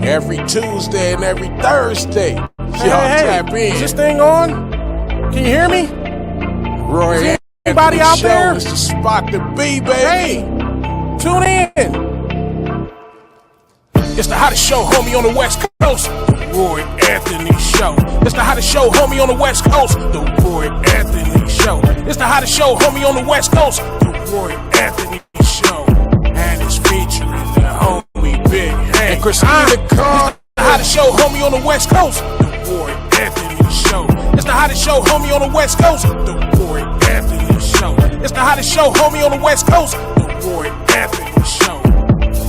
Every Tuesday and every Thursday. Hey, Tap in. Is this thing on? Can you hear me? Roy Anybody out Show there? is the spot to be, baby. Hey, tune in. It's the hottest show, homie, on the West Coast. The Roy Anthony Show. It's the hottest show, homie, on the West Coast. The Roy Anthony Show. It's the hottest show, homie, on the West Coast. The Roy Anthony Show. And it's featuring the homie Big Hank and Christina. The hottest show, homie, on the West Coast. The Roy Anthony Show. It's the hottest show, homie, on the West Coast. The Roy Anthony Show. It's the hottest show, homie, on the West Coast. The Roy Anthony Show.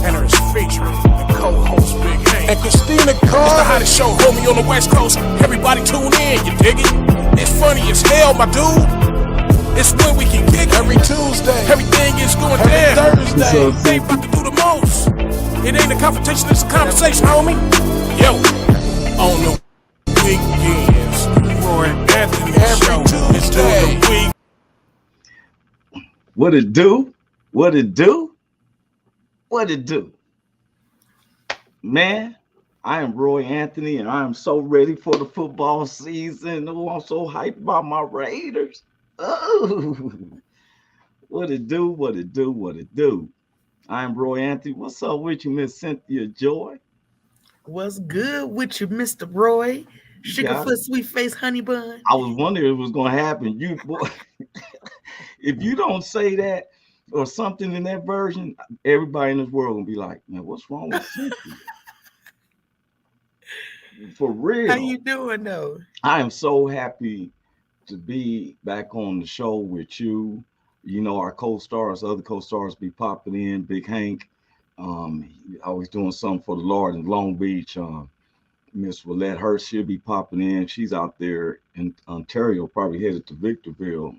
And it's featuring the co-host Big Hank and Christina. It's the hottest show, homie, on the West Coast. Everybody tune in, you dig it? It's funny as hell, my dude. It's when we can kick every Tuesday. Everything is going down. Thursday. They about to do the most. It ain't a confrontation, it's a conversation, homie. Yo, on the weekends, Roy Anthony Show. It's during the week. What it do? What it do? What it do? Man, I am Roy Anthony, and I am so ready for the football season. Oh, I'm so hyped about my Raiders. Oh, what it do? What it do? What it do? I am Roy Anthony. What's up with you, Miss Cynthia Joy? What's good with you, Mr. Roy? Sugarfoot, sweet face, honey bun. I was wondering if it was going to happen. You, boy, if you don't say that or something in that version, everybody in this world will be like, man, what's wrong with Cynthia? For real. How you doing, though? I am so happy to be back on the show with you. You know, our co-stars, other co-stars be popping in. Big Hank, always doing something for the Lord in Long Beach. Miss Willette, Hurst, she'll be popping in. She's out there in Ontario, probably headed to Victorville,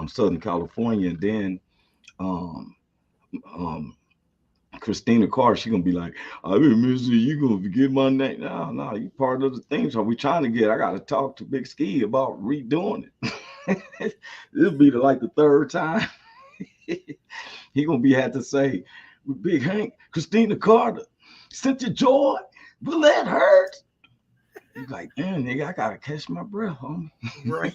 Southern California. And then Christina Carter, she's gonna be like, I've been missing you. You gonna forget my name? No, you part of the thing. So we trying to get. I gotta talk to Big Ski about redoing it. It'll be like the third time. He gonna be had to say with Big Hank, Christina Carter, Cynthia Joy, Willette Hurst. He's like, damn, nigga, I gotta catch my breath, homie. Right.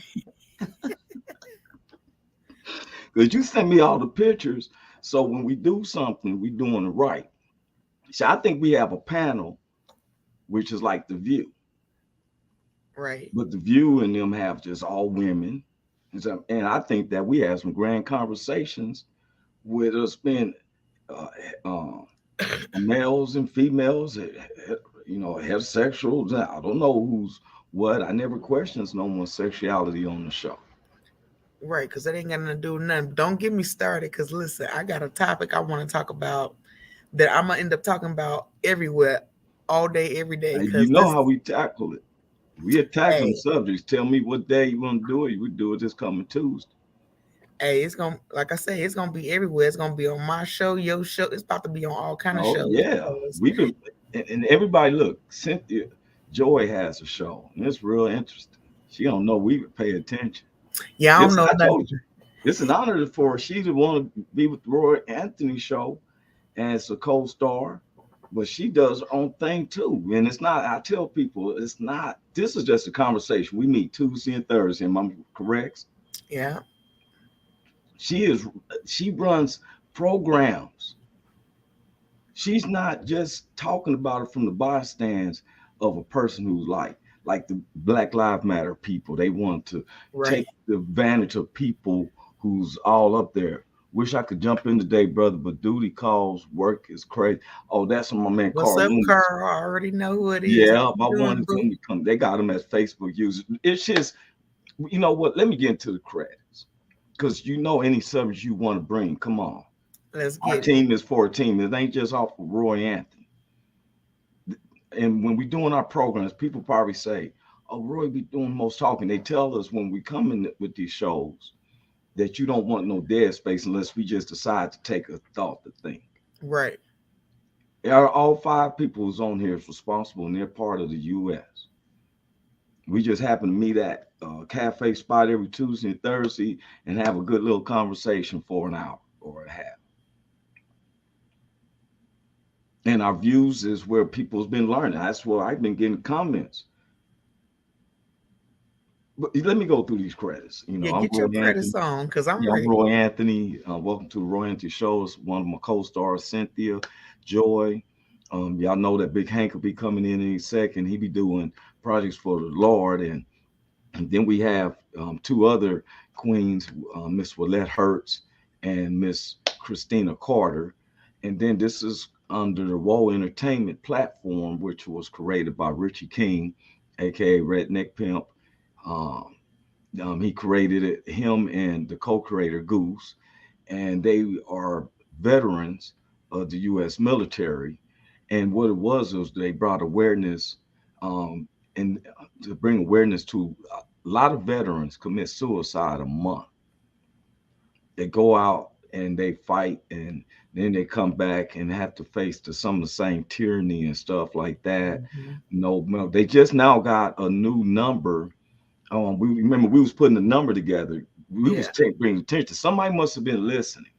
Because you send me all the pictures. So when we do something, we doing it right. So I think we have a panel, which is like The View. Right. But The View and them have just all women. And I think that we have some grand conversations with us being males and females, you know, heterosexuals. I don't know who's what. I never questions no more sexuality on the show. Right, because that ain't got nothing to do with nothing. Don't get me started, because listen, I got a topic I want to talk about that I'm going to end up talking about everywhere, all day, every day. You know how we tackle it. We attack some subjects. Tell me what day you want to do it. We do it this coming Tuesday. Hey, it's going to, like I say, it's going to be everywhere. It's going to be on my show, your show. It's about to be on all kind of shows. Yeah, we've been, and everybody, look, Cynthia Joy has a show, and it's real interesting. She don't know we would pay attention. Yeah, I don't know. I told you, it's an honor for her. She would want to be with the Roy Anthony show, and it's a co-star, but she does her own thing too. And it's not, I tell people, it's not, this is just a conversation. We meet Tuesday and Thursday, am I correct? Yeah. She runs programs. She's not just talking about it from the bystands of a person who's like the Black Lives Matter people. They want to take the advantage of people who's all up there. Wish I could jump in today, brother, but duty calls, work is crazy. Oh, that's my man Carl. What's up, Carl? I already know who it is. Yeah, my one is going to come. They got him as Facebook users. It's just, you know what? Let me get into the credits. Because you know any subject you want to bring, come on. Let's get Our team is for a team. It ain't just off of Roy Anthony. And when we doing our programs, people probably say, oh, Roy be doing most talking. They tell us when we come in with these shows that you don't want no dead space unless we just decide to take a thought to think. Right. All 5 people who's on here is responsible, and they're part of the U.S. We just happen to meet at a cafe spot every Tuesday and Thursday and have a good little conversation for an hour or a half. And our views is where people's been learning. That's where I've been getting comments. But let me go through these credits. Yeah, I'm get your Roy credits Anthony. on, cause I'm Yeah, I'm ready. Roy Anthony. Welcome to the Roy Anthony Show. It's one of my co-stars, Cynthia, Joy. Y'all know that Big Hank will be coming in any second. He be doing projects for the Lord, and then we have two other queens, Miss Willette Hurst and Miss Christina Carter. And then this is under the Woe Entertainment platform, which was created by Richie King, aka Redneck Pimp. Um, he created it, him and the co-creator Goose, and they are veterans of the U.S. military. And what it was they brought awareness, and to bring awareness to a lot of veterans commit suicide a month. They go out and they fight, and then they come back and have to face some of the same tyranny and stuff like that. Mhm. No, they just now got a new number. We remember we was putting the number together. We was Yeah. bringing attention. Somebody must have been listening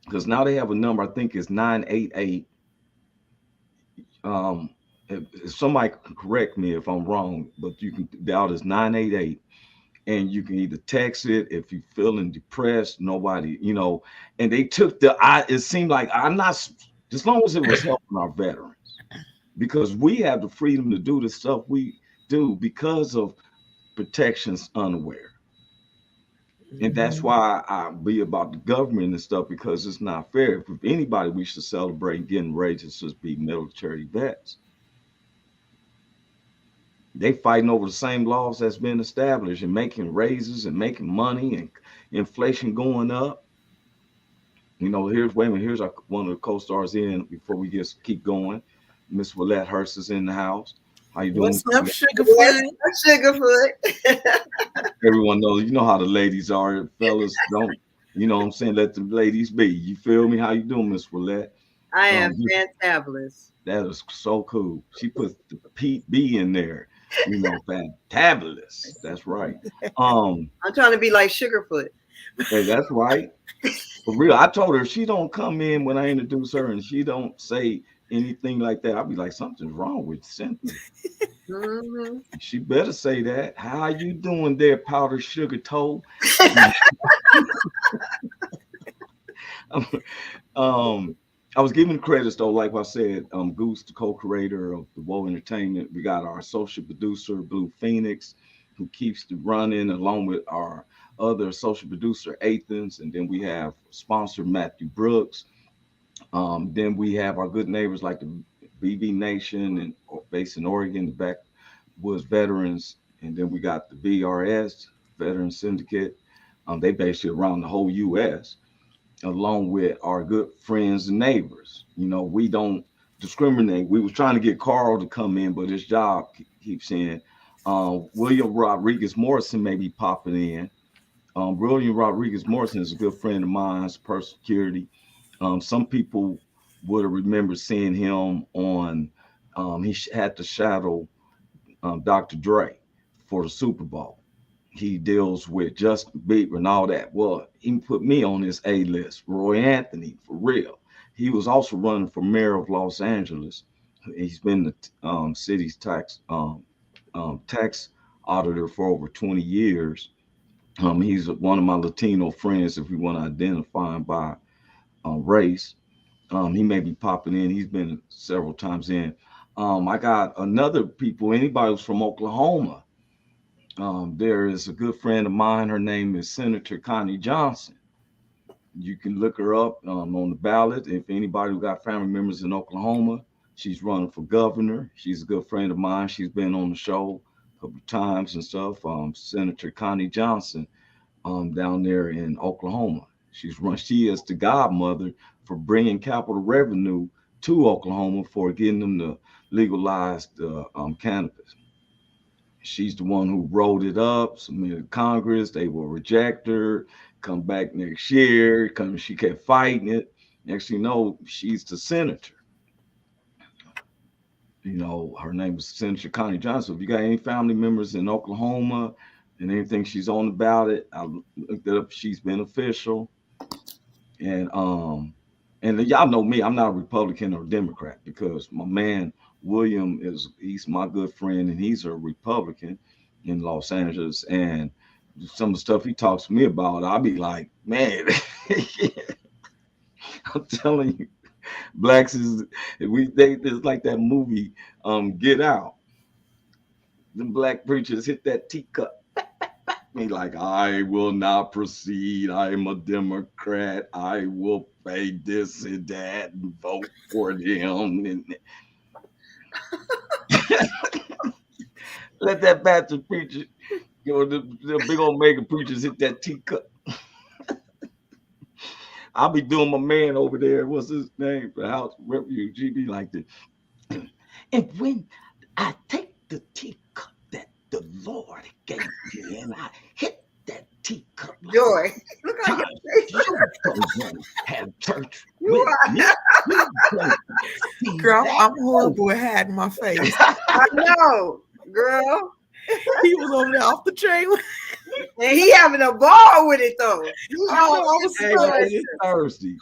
because now they have a number. I think it's 988. If somebody can correct me if I'm wrong, but you can dial this 988, and you can either text it if you're feeling depressed. Nobody, and they took it seemed like I'm not, as long as it was helping our veterans, because we have the freedom to do the stuff we do because of protections unaware. And that's Mhm. why I be about the government and stuff, because it's not fair. If anybody we should celebrate getting raises, just be military vets. They fighting over the same laws that's been established and making raises and making money and inflation going up. Here's wait a minute, here's one of the co-stars in before we just keep going. Miss Willette Hurst is in the house. How you doing, What's Miss up, Willette? Sugarfoot? What's up, Sugarfoot? Everyone knows, you know how the ladies are, fellas. Don't, what I'm saying, let the ladies be. You feel me? How you doing, Miss Willette? I am Um, fantabulous. that is so cool. She puts the Pete B in there. Fantabulous. That's right. Um, I'm trying to be like Sugarfoot. hey, that's right. For real. I told her if she don't come in when I introduce her and she don't say anything like that, I'll be like, something's wrong with Cynthia. Hmm. She better say that. How you doing there, powdered sugar toe? um, I was giving credits though, like I said, Goose, the co-creator of the Woe Entertainment. We got our social producer, Blue Phoenix, who keeps the running, along with our other social producer, Athens, and then we have sponsor Matthew Brooks. Then we have our good neighbors like the BB Nation and based in Oregon, the Backwoods Veterans, and then we got the VRS Veteran Syndicate. They basically around the whole U.S., along with our good friends and neighbors. We don't discriminate. We was trying to get Carl to come in, but his job keeps saying William Rodriguez Morrison may be popping in. William Rodriguez Morrison is a good friend of mine, personal security. Some people would have remembered seeing him on. He had to shadow Dr. Dre for the Super Bowl. He deals with Justin Bieber and all that. Well, he put me on his A list. Roy Anthony, for real. He was also running for mayor of Los Angeles. He's been the city's tax auditor for over 20 years. He's one of my Latino friends, if we want to identify him by race. He may be popping in. He's been several times in. I got another people, anybody who's from Oklahoma. There is a good friend of mine. Her name is Senator Connie Johnson. You can look her up on the ballot. If anybody who got family members in Oklahoma, she's running for governor. She's a good friend of mine. She's been on the show a couple of times and stuff. Senator Connie Johnson down there in Oklahoma. She is the godmother for bringing capital revenue to Oklahoma for getting them to legalize cannabis. She's the one who rolled it up, submitted to Congress. They will reject her, come back next year. She kept fighting it. Next thing you know, she's the senator. Her name is Senator Connie Johnson. If you got any family members in Oklahoma and anything she's on the ballot, I looked it up. She's beneficial. And And y'all know me, I'm not a Republican or Democrat because my man William he's my good friend and he's a Republican in Los Angeles. And some of the stuff he talks to me about, I'll be like, man, I'm telling you, blacks it's like that movie, Get Out. The black preachers hit that teacup. Me like, I will not proceed. I am a Democrat. I will pay this and that and vote for them. And let that Baptist preacher, the big old mega preachers hit that teacup. I'll be doing my man over there. What's his name? The House Refuge. He be like this. And when I take the teacup that the Lord gave me and I hit that teacup. Joy. Look how you have church with me. Girl, I'm horrible at hiding my face. I know, girl. He was over there off the train. And he having a ball with it though. It's Thursday.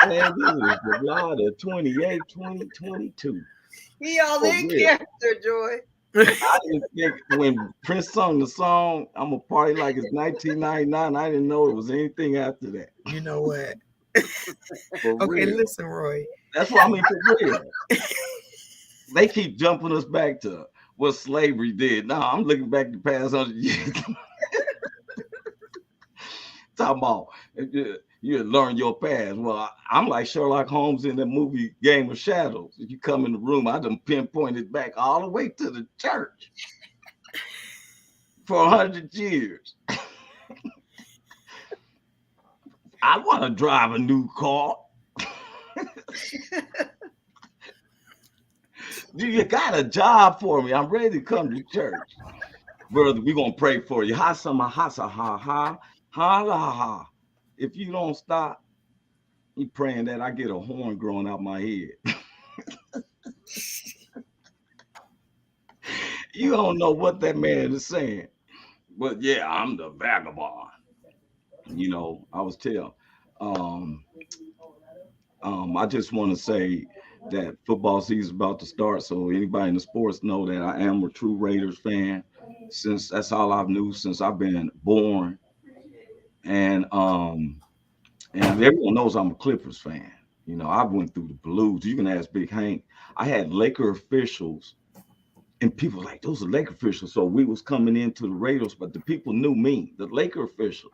Man, this is July the 28th, 2022. He all in character, Joy. I didn't think when Prince sung the song, I'm a party like it's 1999. I didn't know it was anything after that. You know what? For Okay, real. listen, Roy. That's what I mean, for real. They keep jumping us back to what slavery did. No, I'm looking back the past 100 years. Talking about you learn your past. Well, I'm like Sherlock Holmes in the movie Game of Shadows. If you come in the room, I done pinpointed back all the way to the church for 100 years. I want to drive a new car. You got a job for me. I'm ready to come to church. Brother, we're going to pray for you. Ha, sama, ha, sa, ha, ha, ha, la, ha. If you don't stop, you praying that I get a horn growing out my head. You don't know what that man is saying. But yeah, I'm the vagabond. You know, I was telling. I just want to say that football season is about to start. So anybody in the sports know that I am a true Raiders fan. Since that's all I've knew since I've been born. And everyone knows I'm a Clippers fan. You know, I went through the blues. You can ask Big Hank. I had Laker officials, and people like, those are Laker officials. So we was coming into the Raiders, but the people knew me, the Laker officials.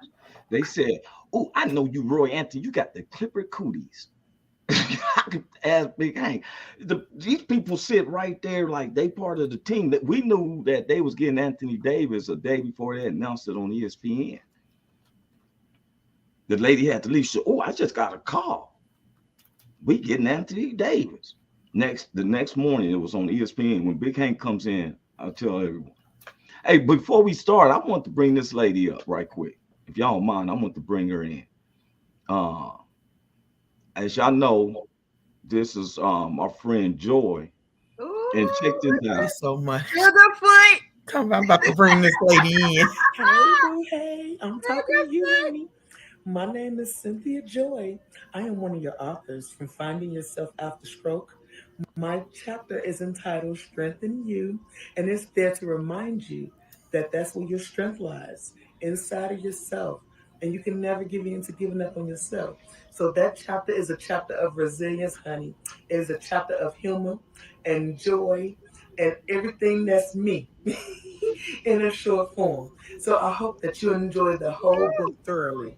They said, oh, I know you, Roy Anthony. You got the Clipper cooties. I could ask Big Hank. These people sit right there like they part of the team. That we knew that they was getting Anthony Davis a day before they announced it on ESPN. The lady had to leave. She said, oh, I just got a call. We getting Anthony Davis. The next morning, it was on ESPN. When Big Hank comes in, I'll tell everyone. Hey, before we start, I want to bring this lady up right quick. If y'all don't mind, I want to bring her in. As y'all know, this is our friend Joy. Ooh. And check this out. Thank you so much. To the foot. Come on, I'm about to bring this lady in. Hey, I'm talking to you, honey. My name is Cynthia Joy. I am one of your authors from Finding Yourself After Stroke. My chapter is entitled Strengthen You, and it's there to remind you that that's where your strength lies, inside of yourself, and you can never give in to giving up on yourself. So that chapter is a chapter of resilience, honey. It is a chapter of humor and joy and everything that's me in a short form. So I hope that you enjoy the whole book thoroughly.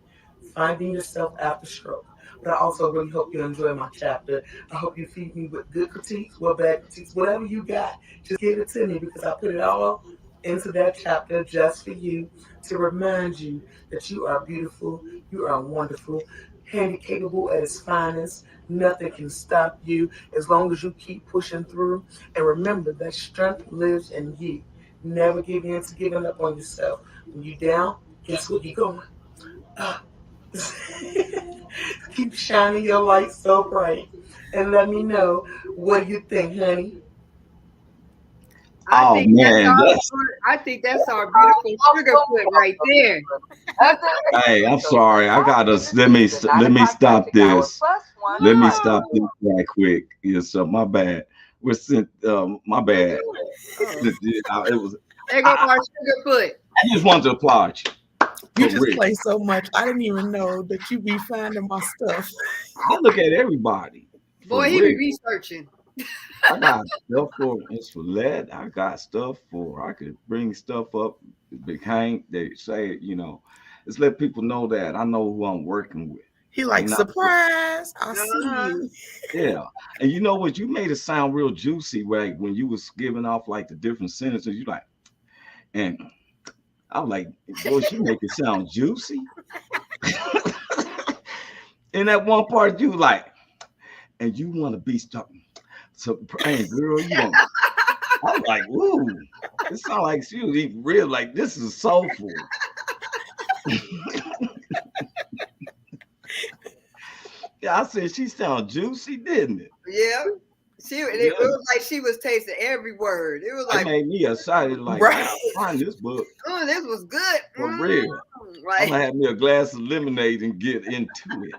Finding Yourself After Stroke. But I also really hope you enjoy my chapter. I hope you feed me with good critiques, well, bad critiques, whatever you got. Just give it to me because I put it all into that chapter just for you to remind you that you are beautiful, you are wonderful, handy capable at its finest. Nothing can stop you as long as you keep pushing through. And remember that strength lives in you. Never give in to giving up on yourself. When you're down, guess where you're going? Keep shining your light so bright and let me know what you think, honey. I think that's our beautiful sugar foot right there. Hey, I'm sorry. I gotta let me stop this. Let me stop this right quick. Yes, my bad. We're sent. My bad. It was. There go our Sugarfoot. I just wanted to applaud you. You For just real. play so much. I didn't even know that you be finding my stuff. I look at everybody. Boy, he be researching. I got stuff for Willette. I got stuff for. I could bring stuff up. Big Hank. They say, let's let people know that I know who I'm working with. He like, surprise. I see you. Yeah. And you know what? You made it sound real juicy, right? When you was giving off like the different sentences, you like, and I'm like, boy, she make it sound juicy. In that one part, you like, and you want to be stuck. So, hey, girl, you want. I'm like, ooh, it sounds like she was eating real. Like, this is soulful. Yeah, I said she sounded juicy, didn't it? Yeah. It was like she was tasting every word. It was like, it made me excited. Like, right. I find this book. Oh, this was good. For real. Right. I'm gonna have me a glass of lemonade and get into it.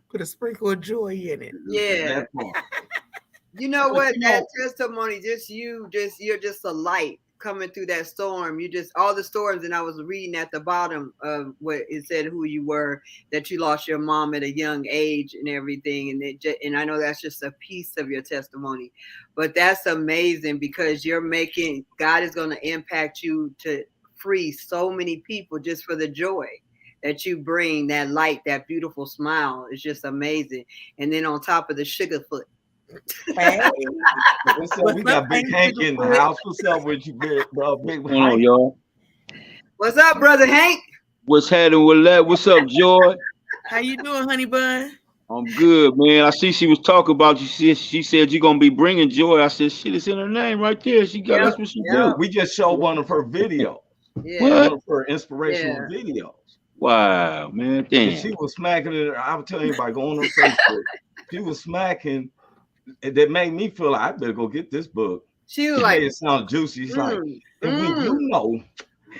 Put a sprinkle of joy in it. Yeah. You know what? That testimony, you're just a light coming through that storm. You just all the storms, and I was reading at the bottom of what it said who you were, that you lost your mom at a young age and everything, and I know that's just a piece of your testimony, but that's amazing because God is going to impact you to free so many people just for the joy that you bring, that light, that beautiful smile. It's just amazing. And then on top of the Sugarfoot. Hey. What's up? We got Big Hank in the house. What's up with you, big Hank? On, y'all. What's up, brother Hank? What's happening with that? What's up, Joy? How you doing, honey bun? I'm good, man. I see she was talking about you. She said you're gonna be bringing joy. I said, shit, it's in her name right there. That's what she do. We just showed one of her videos. Yeah. One of her inspirational videos. Wow, man. Damn. She was smacking it. I would tell anybody, go on Facebook. She was smacking. That made me feel like I better go get this book. She was like, it sounds juicy. She's like, and when you know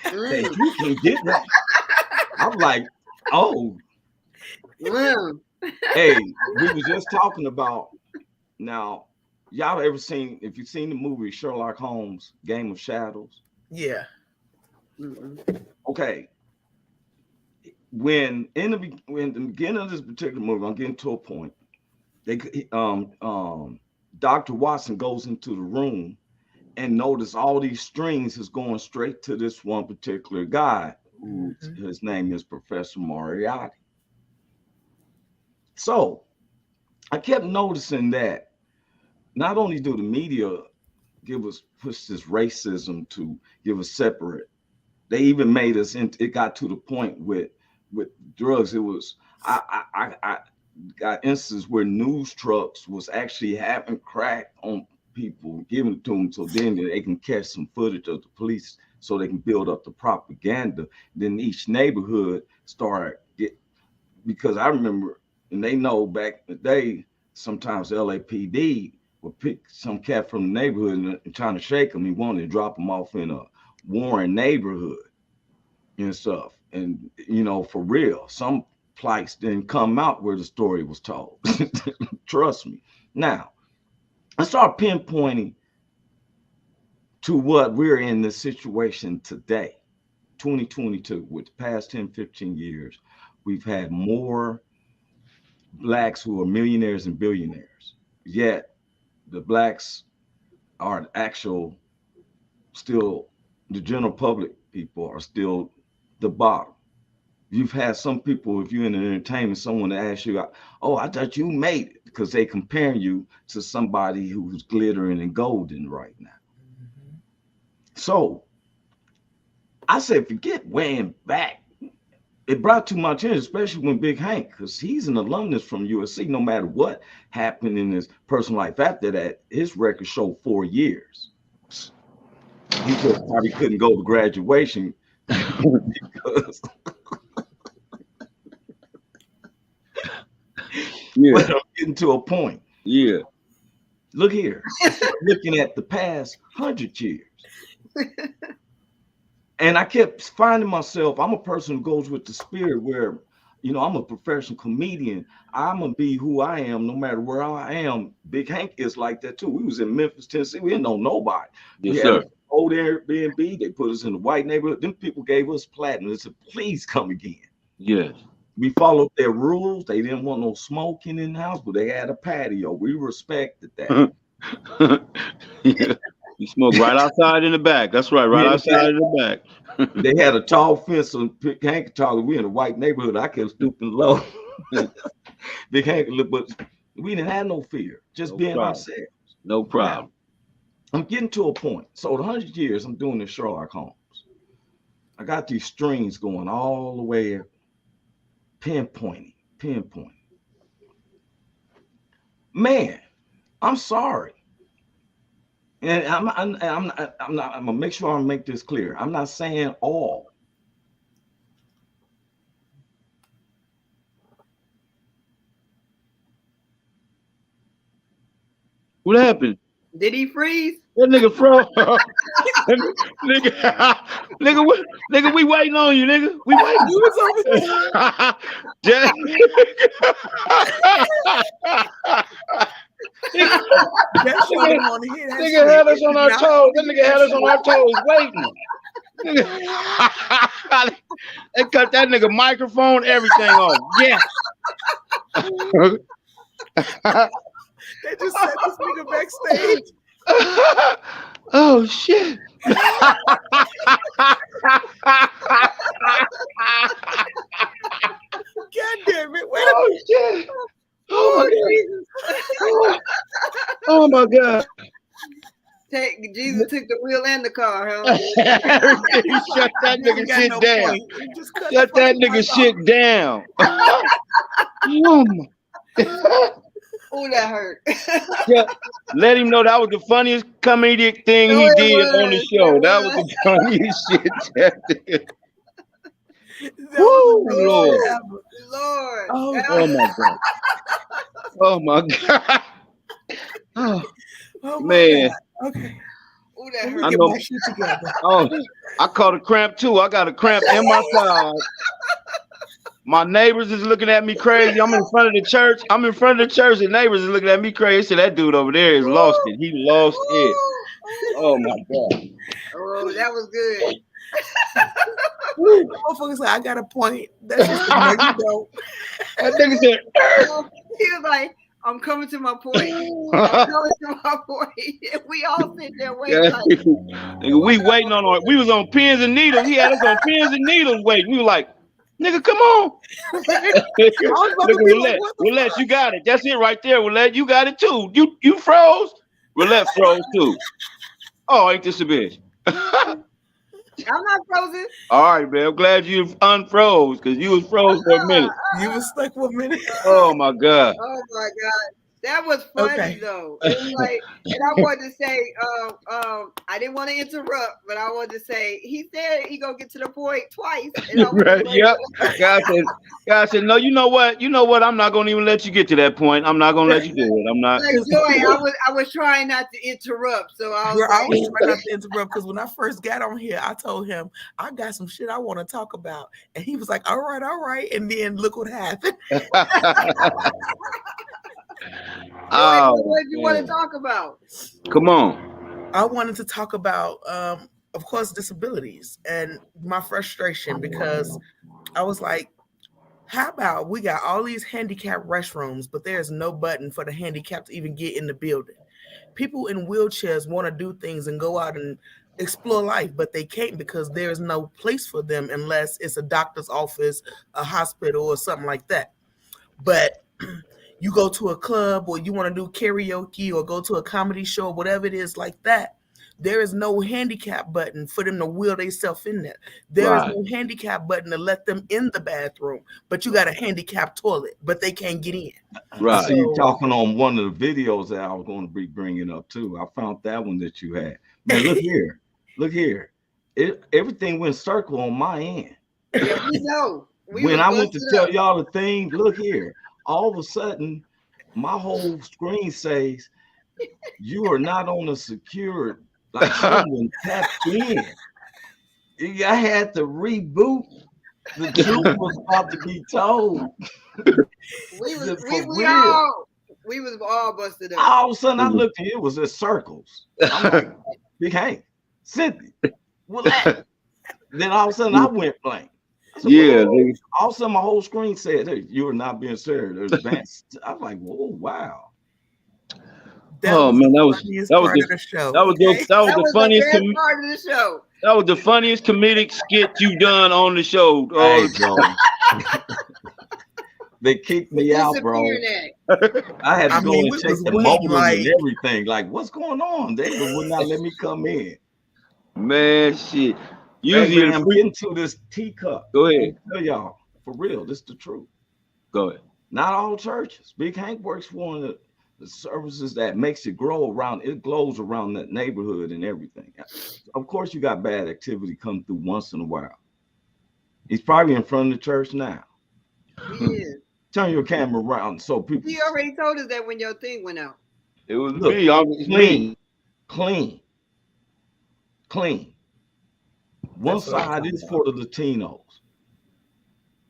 that you can get that, I'm like, oh. Hey, we was just talking about now. Y'all ever seen? If you've seen the movie Sherlock Holmes, Game of Shadows? Yeah. Okay. When the beginning of this particular movie, I'm getting to a point. Dr. Watson goes into the room and notice all these strings is going straight to this one particular guy who his name is Professor Moriarty. So I kept noticing that not only do the media push this racism to give us separate, they even made us it got to the point with drugs. It was I got instances where news trucks was actually having crack on people, giving it to them, so then they can catch some footage of the police, so they can build up the propaganda. Then each neighborhood because I remember, and they know back in the day, sometimes LAPD would pick some cat from the neighborhood and trying to shake him. He wanted to drop him off in a Warren neighborhood and stuff. And for real, some plights didn't come out where the story was told. Trust me. Now, I start pinpointing to what we're in this situation today, 2022, with the past 10, 15 years, we've had more blacks who are millionaires and billionaires, yet the blacks are still, the general public people are still the bottom. You've had some people, if you're in entertainment, someone asks you, oh, I thought you made it, because they comparing you to somebody who's glittering and golden right now. So I said, forget weighing back. It brought too much in, especially when Big Hank, because he's an alumnus from USC. No matter what happened in his personal life after that, his record showed 4 years. He just probably couldn't go to graduation because but I'm getting to a point. Yeah. Look here. Looking at the past 100 years. And I kept finding myself, I'm a person who goes with the spirit where, You know, I'm a professional comedian. I'm gonna be who I am no matter where I am. Big Hank is like that too. We was in Memphis, Tennessee. We didn't know nobody. Yes, We sir. had an old Airbnb. They put us in the white neighborhood. Them people gave us platinum. They said, please come again. Yes. We followed their rules. They didn't want no smoking in the house, but they had a patio. We respected that. Yeah. You smoke right outside in the back. That's right, right outside in the back. They had a tall fence on Big Hank tall. We in a white neighborhood. I kept stooping low. Big Hank, but we didn't have no fear. Just No being problem. ourselves. No problem. Now, I'm getting to a point. So the 100 years I'm doing this Sherlock Holmes. I got these strings going all the way, pinpointing. Man, I'm sorry. And I'm gonna make sure I make this clear. I'm not saying all. What happened? Did he freeze? That nigga froze. nigga, we waiting on you, nigga. We waiting. You was over there. Yeah. That show didn't want to hear that Nigga shit. had us on our Not- toes. That nigga had us on our toes waiting. They cut that nigga microphone, everything off. Yeah. They just set this nigga backstage. Oh shit. God damn it. Wait a Oh shit. Oh my god. Jesus took the wheel and the car, huh? Shut that minute. nigga Got shit no down. point. You just cut Shut the that fucking nigga mic shit off. down. Oh, that hurt. Yeah, let him know that was the funniest comedic thing No, he it did on the was. show. It That was was. the funniest shit. That Woo, was the Lord. best ever. Lord. Oh, Oh my god. Oh my god. Oh, Oh my man. God. Okay. Oh, that Let me hurt. I get know. my shit together. Oh, I caught a cramp too. I got a cramp in my side. My neighbors is looking at me crazy. I'm in front of the church. The neighbors is looking at me crazy. They said that dude over there is lost it. He lost it. Oh my god. Oh, that was good. Motherfuckers like, I got a point. That's just no, you don't. That nigga said, He was like, I'm coming to my point. I'm coming to my point. We all sit there waiting. yeah, Like, nigga, we waiting on our, we was on pins and needles. He had us on pins and needles waiting. We were like, nigga, come on. I was about to Nigga, be like, Willette, what the Willette, fuck? you got it. That's it right there, Willette. You got it too. You froze? Willette froze too. Oh, ain't this a bitch? I'm not frozen. All right, man. I'm glad you unfroze because you was froze for a minute. You was stuck for a minute. Oh my god. Oh my God. That was funny Okay. though. It was like, and I wanted to say, I didn't want to interrupt, but I wanted to say, he said he gonna get to the point twice. And I was Right, like, yep. God said, no, you know what? I'm not gonna even let you get to that point. I'm not gonna let you do it. I'm not. like, Joy, I was trying not to interrupt. So I was Girl, I like, was trying not to interrupt because when I first got on here, I told him I got some shit I want to talk about, and he was like, all right," and then look what happened. Oh, what did you want to man. talk about? Come on. I wanted to talk about, of course, disabilities and my frustration because I was like, how about we got all these handicapped restrooms, but there's no button for the handicapped to even get in the building. People in wheelchairs want to do things and go out and explore life, but they can't because there's no place for them unless it's a doctor's office, a hospital, or something like that. But you go to a club or you want to do karaoke or go to a comedy show, whatever it is like that, there is no handicap button for them to wheel themselves in there. There is no handicap button to let them in the bathroom, but you got a handicap toilet, but they can't get in. Right. I see you talking on one of the videos that I was going to be bringing up too. I found that one that you had. Man, look here. Everything went circle on my end. Yeah, we know. When I went to tell y'all the thing, look here. All of a sudden, my whole screen says, you are not on a secured, like someone tapped in. I had to reboot The truth was about to be told. We was For we real. was all busted up. All of a sudden, I looked and it was in circles. I'm like, Big Hank, Cynthia, Willette. Then all of a sudden, I went blank. I said, Yeah, "Whoa." All of a sudden, my whole screen said, "Hey, you are not being serious." Advanced. I was like, "Whoa, wow." That Oh was man, the that was funniest that was part the of the show. that was okay? that was That the was funniest the best part of the show. that was the funniest comedic skit you've done on the show. Hey, bro. They kicked me out, bro. Disappearing act. I had to I go mean, and we check was the weak, modem like- and everything. Like, what's going on? They would not let me come in. Man, shit. Hey, Usually, man, I'm getting to this teacup. Go ahead. I tell y'all, for real, this is the truth. Go ahead. Not all churches. Big Hank works for one of the services that makes it grow around. It glows around that neighborhood and everything. Of course, you got bad activity come through once in a while. He's probably in front of the church now. He is. Turn your camera around so people. He already told us that when your thing went out. It was Look, me. It's me. clean. One That's what I'm side talking is for the Latinos.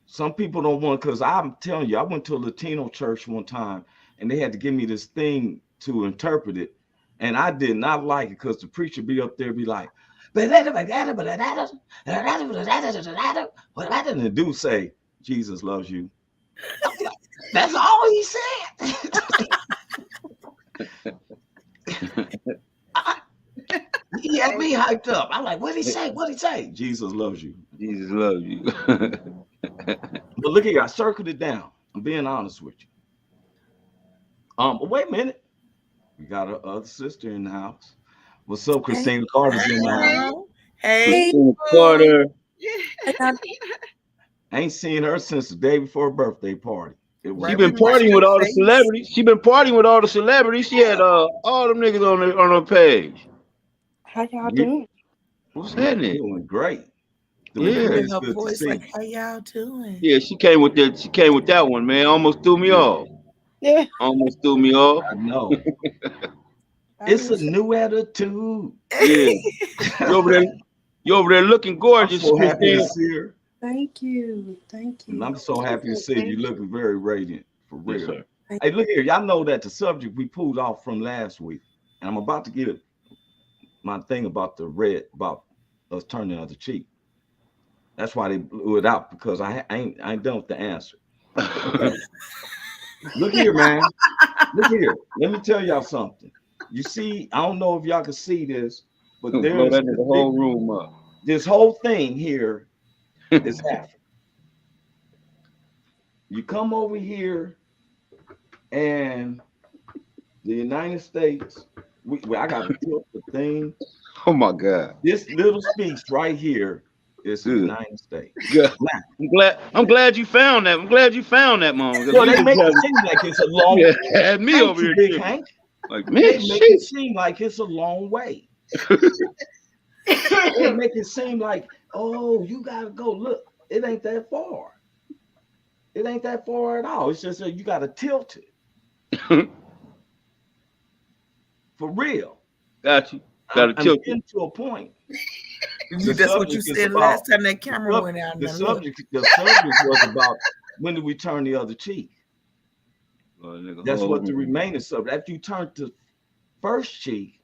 Some people don't want, because I'm telling you, I went to a Latino church one time and they had to give me this thing to interpret it. And I did not like it because the preacher be up there be like, and the dude say, Jesus loves you. That's all he said. He had me hyped up. I'm like, what'd he say? What'd he say? Jesus loves you. Jesus loves you. But look here, I circled it down. I'm being honest with you. But wait a minute. We got our other sister in the house. What's up, Christina Carter's in the house. Hey, Christina Carter. I ain't seen her since the day before her birthday party. It was She been partying with all the celebrities. She been partying with all the celebrities. She had all them niggas on her page. How y'all doing? What's happening? doing great. Yeah. It's her good to voice see. like, how y'all doing? Yeah, she came with that. She came with that one, man. Almost threw me off. Yeah. Almost threw me off. I know. It's a new attitude. Yeah. You over there looking I'm gorgeous, so happy to Christina. see her. Thank you. Thank And you. I'm so happy to see you looking very radiant, for real. Yes, sir. Hey, look here. Y'all know that the subject we pulled off from last week, and I'm about to get my thing about the red, about us turning the other cheek. That's why they blew it out, because I ain't done with the answer. Look here, man. Look here. Let me tell y'all something. You see, I don't know if y'all can see this, but Blow there's that nigga whole room up. this whole thing here is Africa. You come over here, and the United States, I got to tilt the thing. Oh my God. This little speech right here is the Good. United States. Yeah. I'm glad you found that. I'm glad you found that, Mom. Well, they make it seem like it's a long way. Had me Thank over you, here. Big tripping. Hank. Like, They man, make shit. it seem like it's a long way. They make it seem like, oh, you gotta go. Look, it ain't that far. It ain't that far at all. It's just that you gotta tilt it. For real. Got you. Got to I'm tilt it. getting to a point. That's what you subject is said about- last time that camera went out. The Now look. subject was about when do we turn the other cheek? Oh, nigga, That's hold what the on. remaining subject. After you turn to first cheek,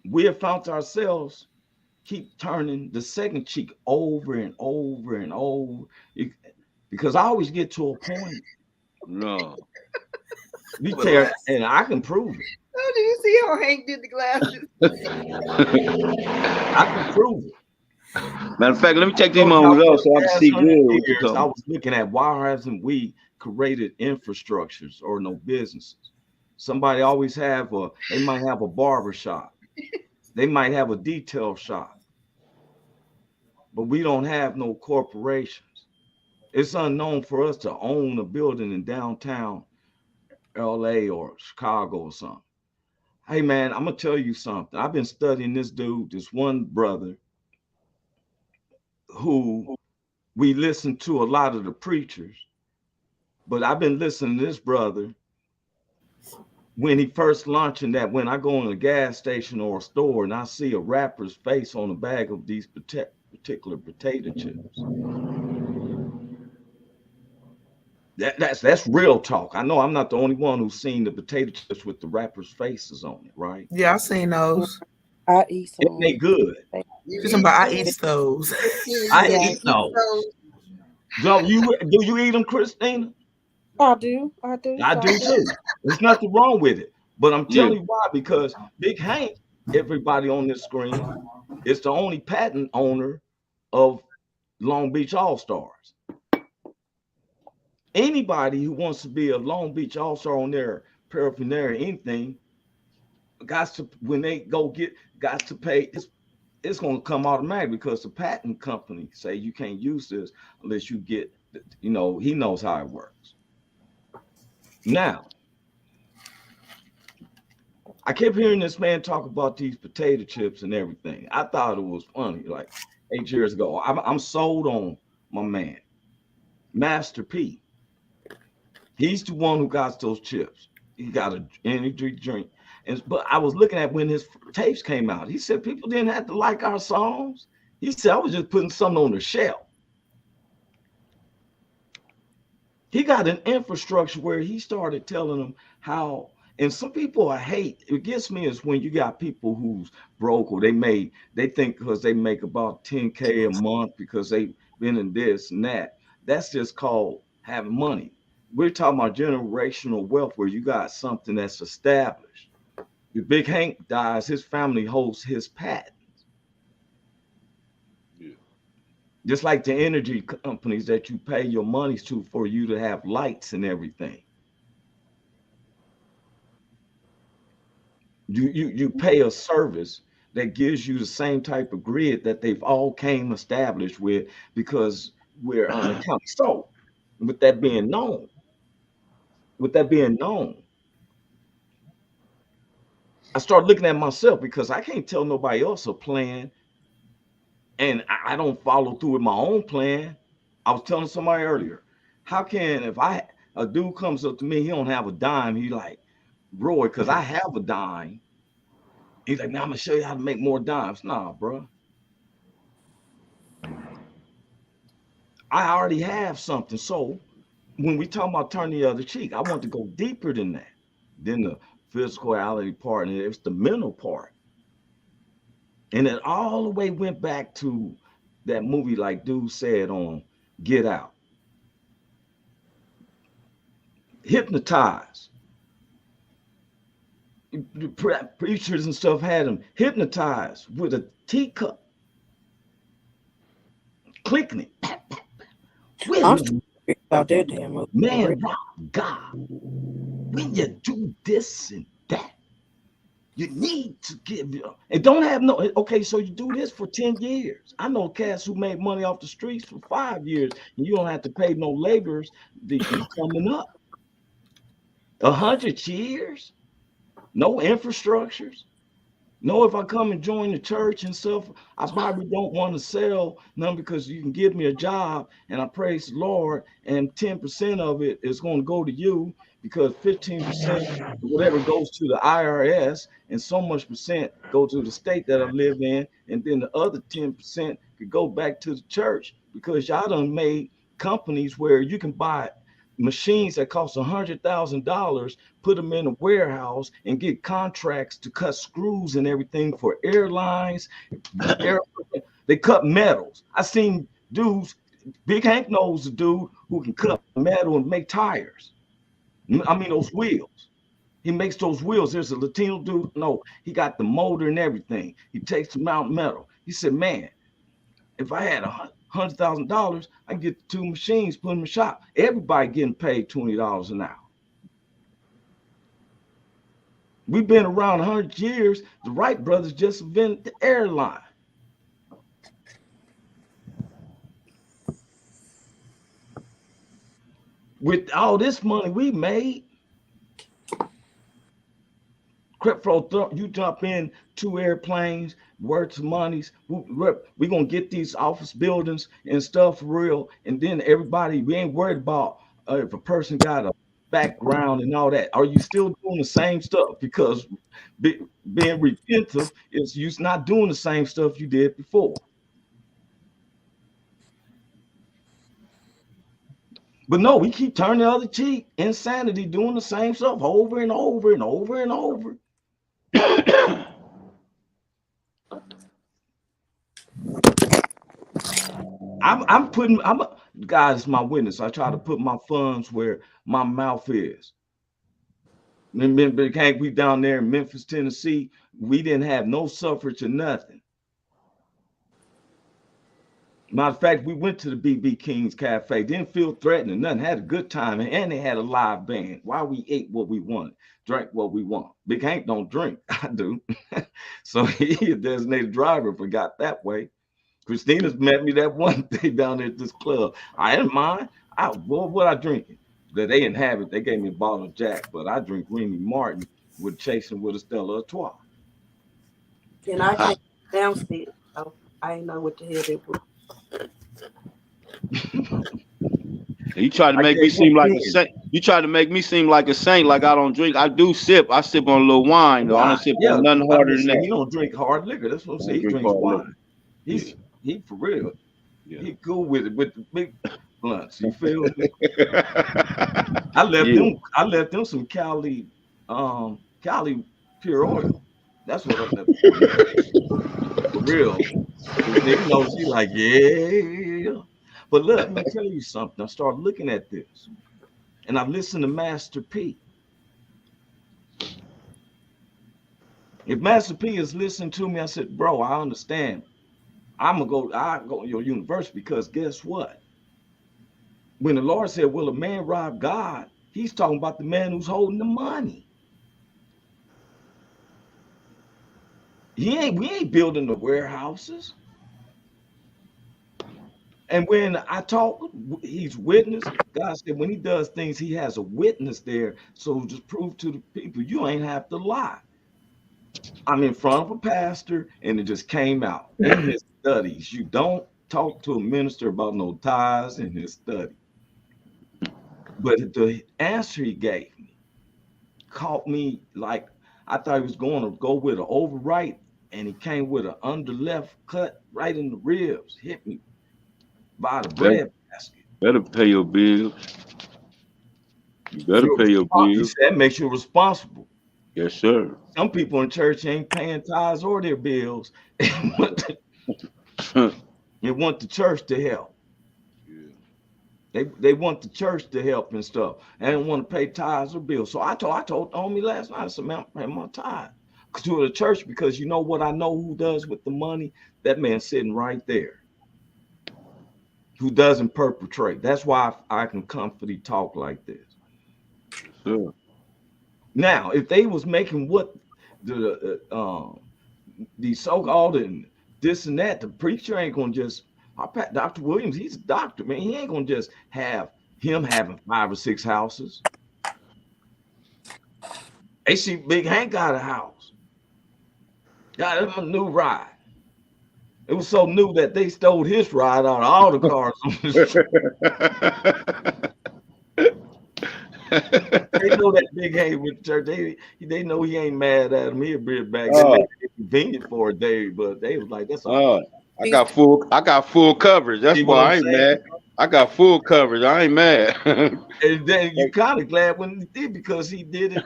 we have found ourselves keep turning the second cheek over and over and over. Because I always get to a point. No. We tear, and I can prove it. Oh, do you see how Hank did the glasses? I can prove it. Matter of fact, let me take these moments off so I can see good. What you Years, I talking. was looking at why hasn't we created infrastructures or no businesses? Somebody always have they might have a barber shop. They might have a detail shop. But we don't have no corporations. It's unknown for us to own a building in downtown LA or Chicago or something. Hey man, I'm gonna tell you something. I've been studying this dude, this one brother who we listen to a lot of the preachers, but I've been listening to this brother when he first launching that. When I go in a gas station or a store and I see a rapper's face on the bag of these particular potato chips. That's real talk. I know I'm not the only one who's seen the potato chips with the rappers' faces on it, right? Yeah, I seen those. I eat And they some. good. You She's talking eat about I those? eat those. I Yeah, Yeah, eat you eat those. those. Do you eat them, Christina? I do. I do. I I do do. too. There's nothing wrong with it. But I'm Yeah. telling you why, because Big Hank, everybody on this screen, is the only patent owner of Long Beach All Stars. Anybody who wants to be a Long Beach All Star on their paraphernalia, anything, got to when they go get got to pay. It's going to come automatic because the patent company say you can't use this unless you get. He knows how it works. Now, I kept hearing this man talk about these potato chips and everything. I thought it was funny. Like 8 years ago, I'm sold on my man, Master P. He's the one who got those chips. He got an energy drink. But I was looking at when his tapes came out. He said people didn't have to like our songs. He said I was just putting something on the shelf. He got an infrastructure where he started telling them how. And some people I hate. It gets me is when you got people who's broke or they think because they make about 10K a month because they've been in this and that. That's just called having money. We're talking about generational wealth where you got something that's established. If Big Hank dies, his family holds his patent. Yeah. Just like the energy companies that you pay your monies to for you to have lights and everything. You pay a service that gives you the same type of grid that they've all came established with because we're unaccounted. So with that being known, I started looking at myself because I can't tell nobody else a plan and I don't follow through with my own plan. I was telling somebody earlier, how can if a dude comes up to me, he don't have a dime, he like, Roy, because I have a dime. He's like, man, I'm gonna show you how to make more dimes. Nah, bro. I already have something. So when we talk about turn the other cheek, I want to go deeper than that, than the physicality part, and it's the mental part. And it all the way went back to that movie, like dude said on Get Out. Hypnotized. Preachers and stuff had him hypnotized with a teacup, clicking it. I'm still about that damn movie. Man, rock God. When you do this and that, you need to give you and don't have no. Okay, so you do this for 10 years. I know cats who made money off the streets for 5 years, and you don't have to pay no laborers coming up. 100 years, no infrastructures. No, if I come and join the church and stuff, I probably don't want to sell none because you can give me a job and I praise the Lord, and 10% of it is going to go to you because 15% whatever goes to the IRS and so much percent go to the state that I live in, and then the other 10% could go back to the church because y'all done made companies where you can buy machines that cost $100,000, put them in a warehouse and get contracts to cut screws and everything for airlines. They cut metals. I seen dudes, Big Hank knows a dude who can cut metal and make tires. I mean, those wheels. He makes those wheels. There's a Latino dude. No, he got the motor and everything. He takes the mountain metal. He said, man, if I had $100,000, I can get 2 machines, put in the shop. Everybody getting paid $20 an hour. We've been around 100 years. The Wright brothers just invented the airline. With all this money we made, Crepflo, you jump in 2 airplanes, worth of monies. We're going to get these office buildings and stuff real. And then everybody, we ain't worried about if a person got a background and all that. Are you still doing the same stuff? Because being repentant is you not doing the same stuff you did before. But no, we keep turning the other cheek. Insanity, doing the same stuff over and over and over and over. God is my witness. I try to put my funds where my mouth is. We down there in Memphis, Tennessee, we didn't have no suffrage or nothing. Matter of fact, we went to the BB King's Cafe, didn't feel threatened or nothing, had a good time, and they had a live band while we ate what we wanted, drank what we want. Big Hank don't drink, I do. So he a designated driver, forgot that way. Christina's met me that one day down there at this club. I didn't mind. What I drinking? They didn't have it. They gave me a bottle of Jack, but I drink Remy Martin with chasing with a Stella Artois. And I came downstairs, so I didn't know what the hell it was. You try to make me seem like a saint. You try to make me seem like a saint, like I don't drink. I do sip. I sip on a little wine, though. I don't sip on nothing harder than that. He don't drink hard liquor. That's what I'm saying. He drinks wine. He for real. Yeah. He cool with it with the big blunts. You feel me? I left them some Cali pure oil. That's what I left. For real. You know, she's like, yeah. But look, let me tell you something. I started looking at this, and I listened to Master P. If Master P is listening to me, I said, bro, I understand. I go to your university because guess what? When the Lord said, will a man rob God? He's talking about the man who's holding the money. We ain't building the warehouses. And when I talk, he's witness. God said when he does things, he has a witness there. So just prove to the people, you ain't have to lie. I'm in front of a pastor, and it just came out in his studies. You don't talk to a minister about no tithes in his study. But the answer he gave me caught me like I thought he was going to go with an over right, and he came with an under left cut right in the ribs, hit me by the bread basket. Better pay your bills. You better pay your bills. He said that makes you responsible. Yes, sir. Some people in church ain't paying tithes or their bills. They want the church to help. Yeah. They want the church to help and stuff. They don't want to pay tithes or bills. So I told the homie last night, I said, man, I'm paying my tithe to the church because you know what I know who does with the money? That man sitting right there who doesn't perpetrate. That's why I can comfortably talk like this. Sure. Now, if they was making what the so-called and this and that, the preacher ain't gonna just. Dr. Williams, he's a doctor, man. He ain't gonna just have him having 5 or 6 houses. They see Big Hank got a house. Got him a new ride. It was so new that they stole his ride out of all the cars on the street. They know that Big Hank with the church. They know he ain't mad at him. He'll bring it back. It's convenient for a day, but they was like, that's all. I got full coverage. That's why I ain't mad. I got full coverage. I ain't mad. And then you kind of glad when he did because he did it.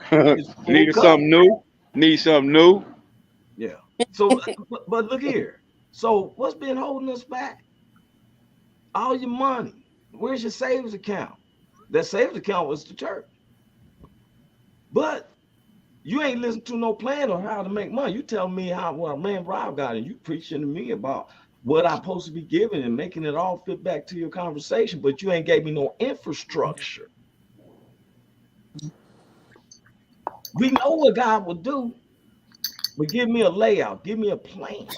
Need something new. Yeah. So, but look here. So what's been holding us back? All your money. Where's your savings account? That savings account was the church. But you ain't listen to no plan on how to make money. You tell me what a man Rob got, and you preaching to me about what I'm supposed to be giving and making it all fit back to your conversation, but you ain't gave me no infrastructure. We know what God will do, but give me a layout, give me a plan.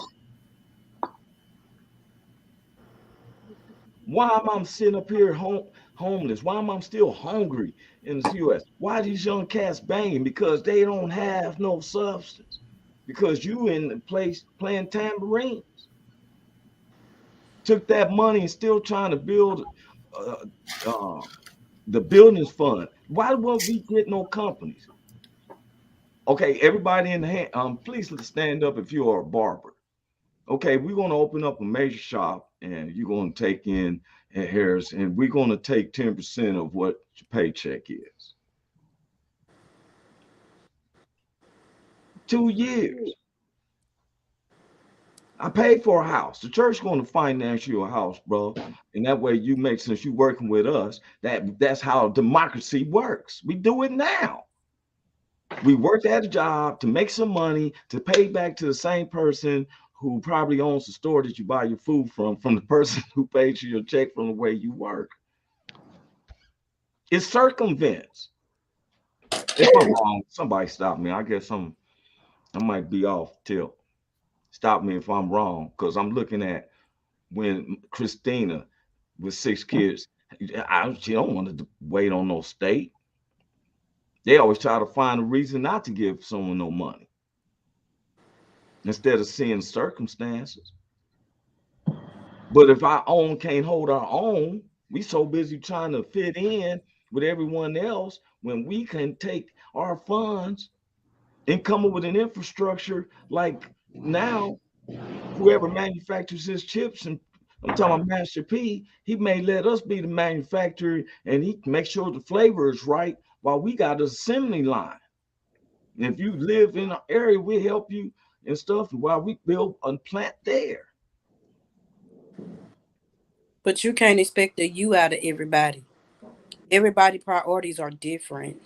Why am I sitting up here homeless? Why am I still hungry in the U.S.? Why are these young cats banging? Because they don't have no substance. Because you in the place playing tambourines. Took that money and still trying to build the buildings fund. Why won't we get no companies? Okay, everybody in the hand, please stand up if you are a barber. Okay, we're going to open up a major shop and you're going to take in and Harris, and we're going to take 10% of what your paycheck is. 2 years. I paid for a house. The church going to finance you a house, bro. And that way you make, since you working with us, that's how democracy works. We do it now. We work at a job to make some money to pay back to the same person who probably owns the store that you buy your food from the person who pays you your check from the way you work. It circumvents. If I'm wrong, somebody stop me. I guess I might be off tilt. Stop me if I'm wrong, because I'm looking at when Christina with 6 kids, she don't want to wait on no state. They always try to find a reason not to give someone no money instead of seeing circumstances. But if our own can't hold our own, we so busy trying to fit in with everyone else when we can take our funds and come up with an infrastructure like now, whoever manufactures his chips, and I'm talking about Master P, he may let us be the manufacturer and he make sure the flavor is right while we got an assembly line. And if you live in an area, we help you and stuff while we build a plant there. But you can't expect the you out of everybody. Everybody's priorities are different.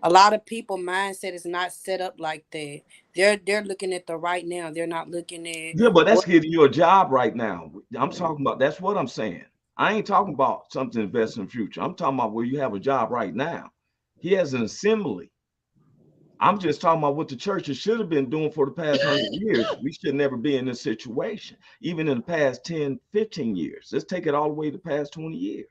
A lot of people mindset is not set up like that. They're looking at the right now. They're not looking at Yeah, but that's getting you a job right now. I'm talking about, that's what I'm saying. I ain't talking about something to invest in the future. I'm talking about where you have a job right now. He has an assembly. I'm just talking about what the churches should have been doing for the past 100 years. We should never be in this situation, even in the past 10, 15 years. Let's take it all the way to the past 20 years.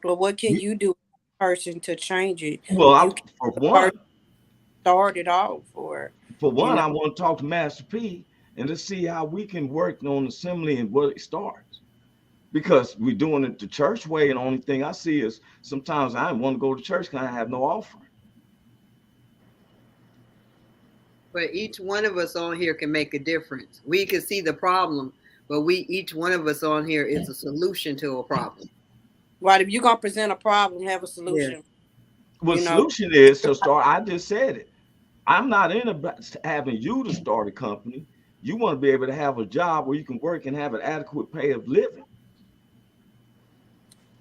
Well, what can you do as a person to change it? Well, for one, start it off. For one, I want to talk to Master P and let's see how we can work on assembly and where it starts. Because we're doing it the church way, and the only thing I see is sometimes I want to go to church because I have no offering. But each one of us on here can make a difference. We can see the problem, but each one of us on here is a solution to a problem. Right. If you're going to present a problem, have a solution. Yeah. Well, the solution is to start. I just said it. I'm not in about having you to start a company. You want to be able to have a job where you can work and have an adequate pay of living.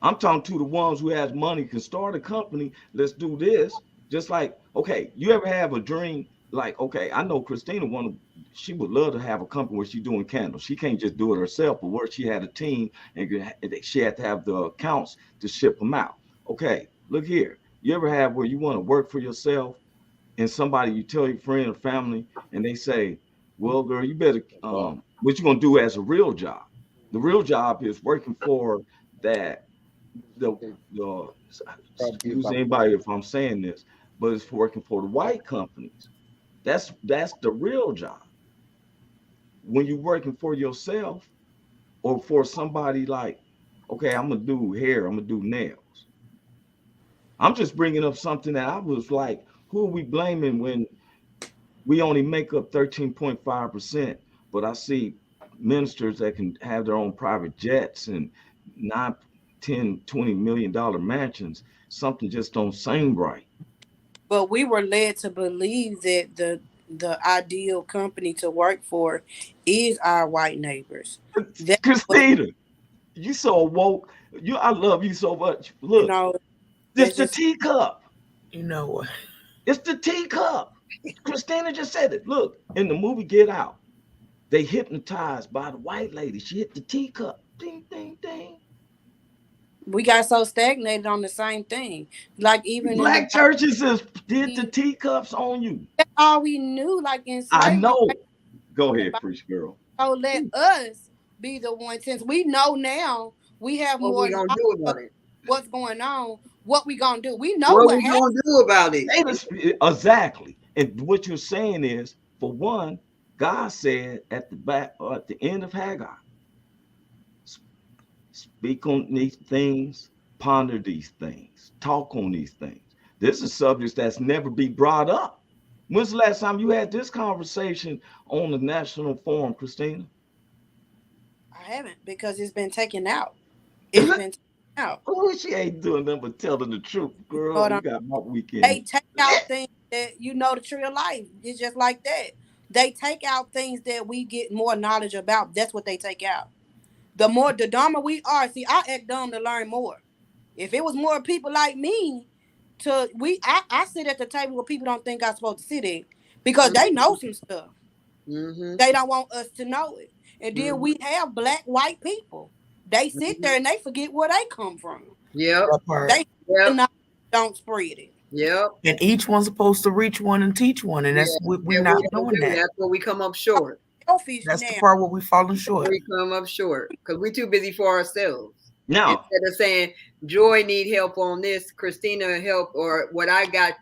I'm talking to the ones who has money, can start a company. Let's do this. Just like, okay, you ever have a dream? Like, okay, I know Christina she would love to have a company where she's doing candles. She can't just do it herself, but where she had a team and she had to have the accounts to ship them out. Okay, look here. You ever have where you want to work for yourself and somebody, you tell your friend or family, and they say, well, girl, you better, what you going to do as a real job? The real job is working for that, excuse anybody if I'm saying this, but it's working for the white companies. That's the real job. When you're working for yourself or for somebody like, okay, I'm going to do hair, I'm going to do nails. I'm just bringing up something that I was like, who are we blaming when we only make up 13.5%, but I see ministers that can have their own private jets and $9, $10, $20 million mansions. Something just don't seem right. But we were led to believe that the ideal company to work for is our white neighbors. Christina, you so woke. I love you so much. Look, it's the teacup. You know what? It's the teacup. Christina just said it. Look, in the movie Get Out, they hypnotized by the white lady. She hit the teacup. Ding, ding, ding. We got so stagnated on the same thing. Like even black churches did the teacups on you. That's all we knew. Like in slavery. I know. Go ahead, preach, girl. So let us be the one. Since we know now, we have what more. We gonna do about it? What's going on? What we gonna do? We know what we gonna do about it. Exactly. And what you're saying is, for one, God said at the end of Haggai, speak on these things, ponder these things, talk on these things. This is subjects that's never be brought up. When's the last time you had this conversation on the national forum, Christina? I haven't, because it's been taken out. It's been taken out. Oh, she ain't doing nothing but telling the truth, girl. But You got my weekend. they take out things that, the tree of life. It's just like that. They take out things that we get more knowledge about. That's what they take out. The dumber we are, see, I act dumb to learn more. If it was more people like me, I sit at the table where people don't think I'm supposed to sit at because they know some stuff. Mm-hmm. They don't want us to know it. And then we have black, white people. They sit there and they forget where they come from. Yep. They don't spread it. Yep. And each one's supposed to reach one and teach one, and that's we're not doing that. That's where we come up short. That's the part where we falling short. We come up short because we're too busy for ourselves. Now, instead of saying Joy need help on this, Christina help, or what I got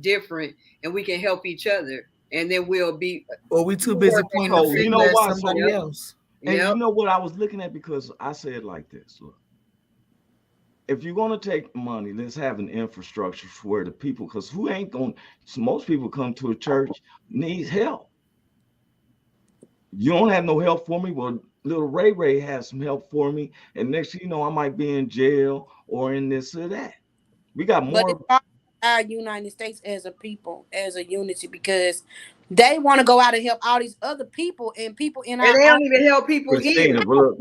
different, and we can help each other, and then we'll be. Or we too busy pointing the finger at somebody else. And you know what I was looking at, because I said like this: look, if you're going to take money, let's have an infrastructure for where the people, because who ain't going? So most people come to a church needs help. You don't have no help for me. Well, little Ray has some help for me, and next thing you know, I might be in jail or in this or that. We got more. But it's our United States as a people, as a unity, because they want to go out and help all these other people and people in our. And they don't even help people Christina, here. Look,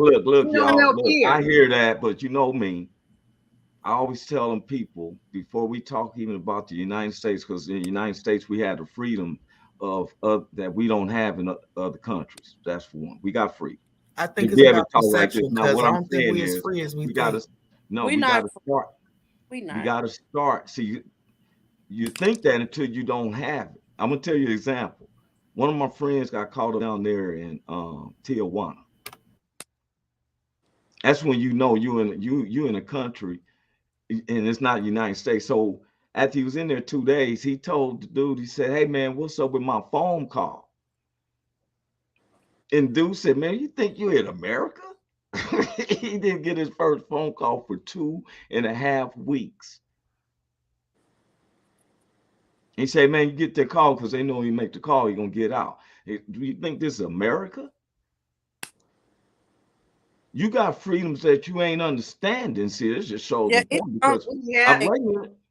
y'all. Look, I hear that, but you know me. I always tell them people before we talk even about the United States, because in the United States we had the freedom of that we don't have in other countries. That's for one. We got free. I think it's about perception, because I don't think we as free as we gotta think. we gotta start. We not. You gotta start. See, you think that until you don't have it. I'm gonna tell you an example. One of my friends got caught up down there in Tijuana. That's when you know you in a country, and it's not United States. So after he was in there 2 days, he told the dude, he said, "Hey man, what's up with my phone call?" And dude said, "Man, you think you in America?" He didn't get his first phone call for 2.5 weeks. He said, "Man, you get their call because they know you make the call, you're gonna get out." Do you think this is America? You got freedoms that you ain't understanding. See, this just shows the point, because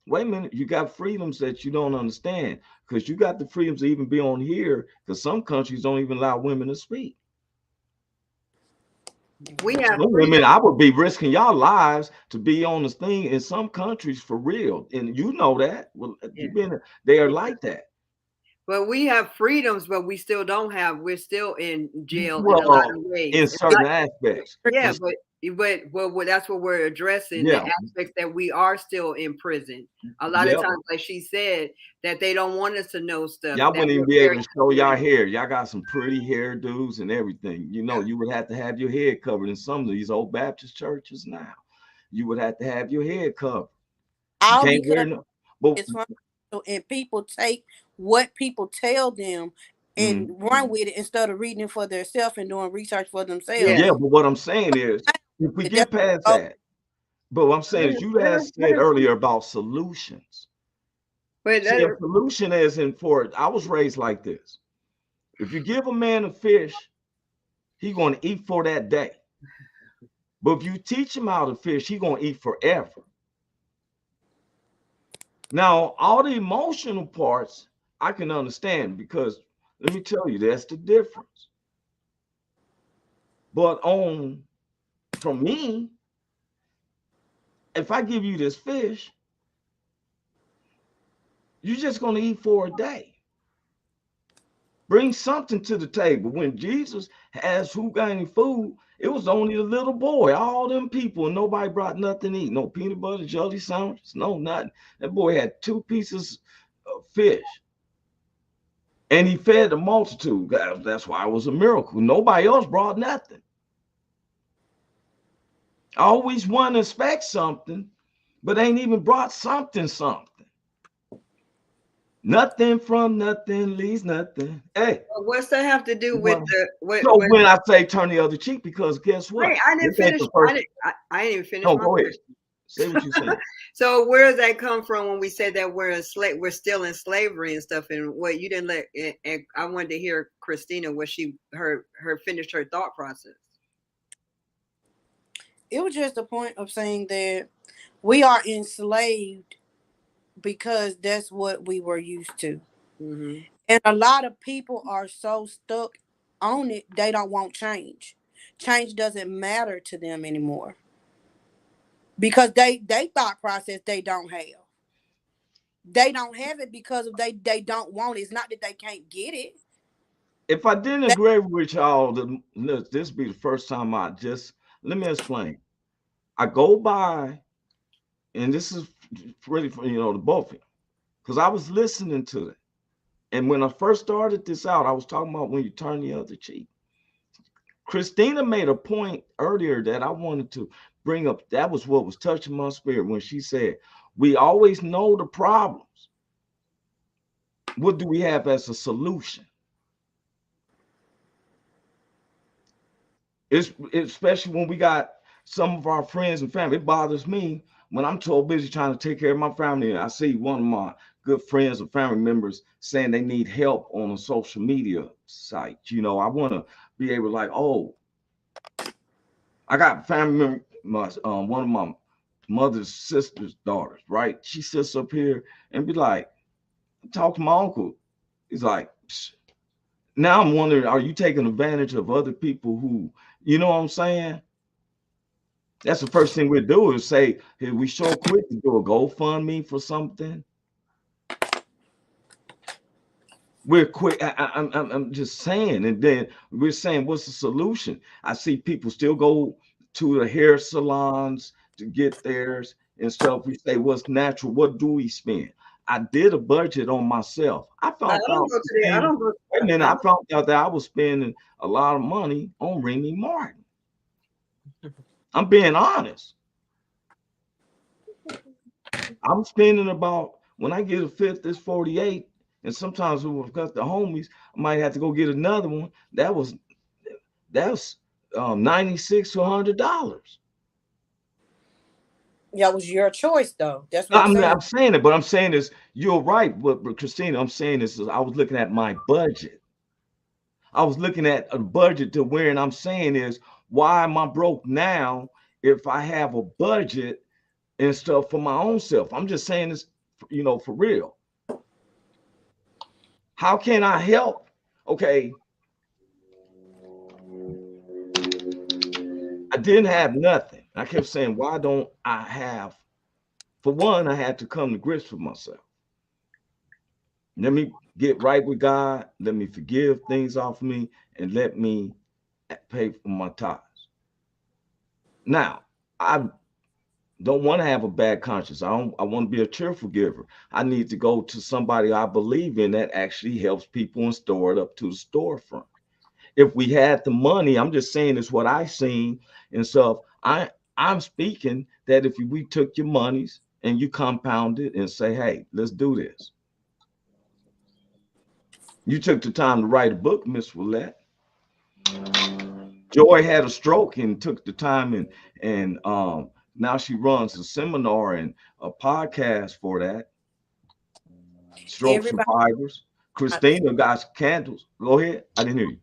wait a minute. You got freedoms that you don't understand, because you got the freedoms to even be on here, because some countries don't even allow women to speak. We have women. I would be risking y'all lives to be on this thing in some countries for real, and you know that. Well, they are like that. But we have freedoms, but we still don't have. We're still in jail in a lot of ways, in certain aspects. Yeah, but that's what we're addressing. The aspects that we are still in prison. A lot of times, like she said, that they don't want us to know stuff. Y'all wouldn't even be able to show y'all hair. Y'all got some pretty hairdos and everything. You know, you would have to have your head covered in some of these old Baptist churches now. You would have to have your head covered. All because it's from, and people take what people tell them and run with it instead of reading it for themselves and doing research for themselves. Yeah, but what I'm saying is, if we get past that, but what I'm saying is, you had said earlier about solutions. But see, a solution is I was raised like this. If you give a man a fish, he's going to eat for that day. But if you teach him how to fish, he's going to eat forever. Now, all the emotional parts, I can understand, because let me tell you, that's the difference. But from me, if I give you this fish, you're just going to eat for a day. Bring something to the table. When Jesus asked who got any food, it was only a little boy, all them people, and nobody brought nothing to eat. No peanut butter, jelly sandwiches, no nothing. That boy had 2 pieces of fish. And he fed the multitude. That's why it was a miracle. Nobody else brought nothing. I always want to expect something, but ain't even brought something. Nothing from nothing leaves nothing. Hey, what's that have to do with the? When I say turn the other cheek, because guess what? Wait, I didn't finish. I didn't even finish. No, go ahead. Say what you said. So where does that come from when we say that we're still in slavery and stuff? And what you didn't let? And I wanted to hear Christina what her finished her thought process. It was just a point of saying that we are enslaved because that's what we were used to. Mm-hmm. And a lot of people are so stuck on it, they don't want change. Change doesn't matter to them anymore because they thought process they don't have. They don't have it because of they don't want it. It's not that they can't get it. If I didn't agree with y'all, this be the first time let me explain. I go by, and this is really for the both of you, because I was listening to it. And when I first started this out, I was talking about when you turn the other cheek. Christina made a point earlier that I wanted to bring up. That was what was touching my spirit when she said, we always know the problems. What do we have as a solution? It's especially when we got some of our friends and family. It bothers me when I'm so busy trying to take care of my family, and I see one of my good friends or family members saying they need help on a social media site. I want to be able to like, oh, I got family member, one of my mother's sister's daughters, right? She sits up here and be like, talk to my uncle. He's like, psh. Now I'm wondering, are you taking advantage of other people who, you know what I'm saying? That's the first thing we do is say, hey, we sure quick to do a GoFundMe for something. We're quick. I'm just saying, and then we're saying, what's the solution? I see people still go to the hair salons to get theirs and stuff. We say, what's natural? What do we spend? I did a budget on myself. I found out. Wait a minute, I found out that I was spending a lot of money on Remy Martin. I'm being honest. I'm spending about, when I get a fifth, it's 48. And sometimes we've got the homies, I might have to go get another one. That's $96 to $100. That was your choice, though. That's what I'm saying it, but I'm saying is you're right. But Christina, I'm saying this is I was looking at my budget. I was looking at a budget to where, and I'm saying is, why am I broke now if I have a budget and stuff for my own self? I'm just saying this, for real. How can I help? Okay. I didn't have nothing. I kept saying, why don't I have? For one, I had to come to grips with myself. Let me get right with God. Let me forgive things off me and let me pay for my tithes. Now, I don't want to have a bad conscience. I want to be a cheerful giver. I need to go to somebody I believe in that actually helps people and store it up to the storefront. If we had the money, I'm just saying it's what I seen and stuff. I'm speaking that if we took your monies and you compound it and say, hey, let's do this. You took the time to write a book, Miss Willette. Joy had a stroke and took the time and now she runs a seminar and a podcast for that. Stroke survivors. Christina got candles. Go ahead. I didn't hear you.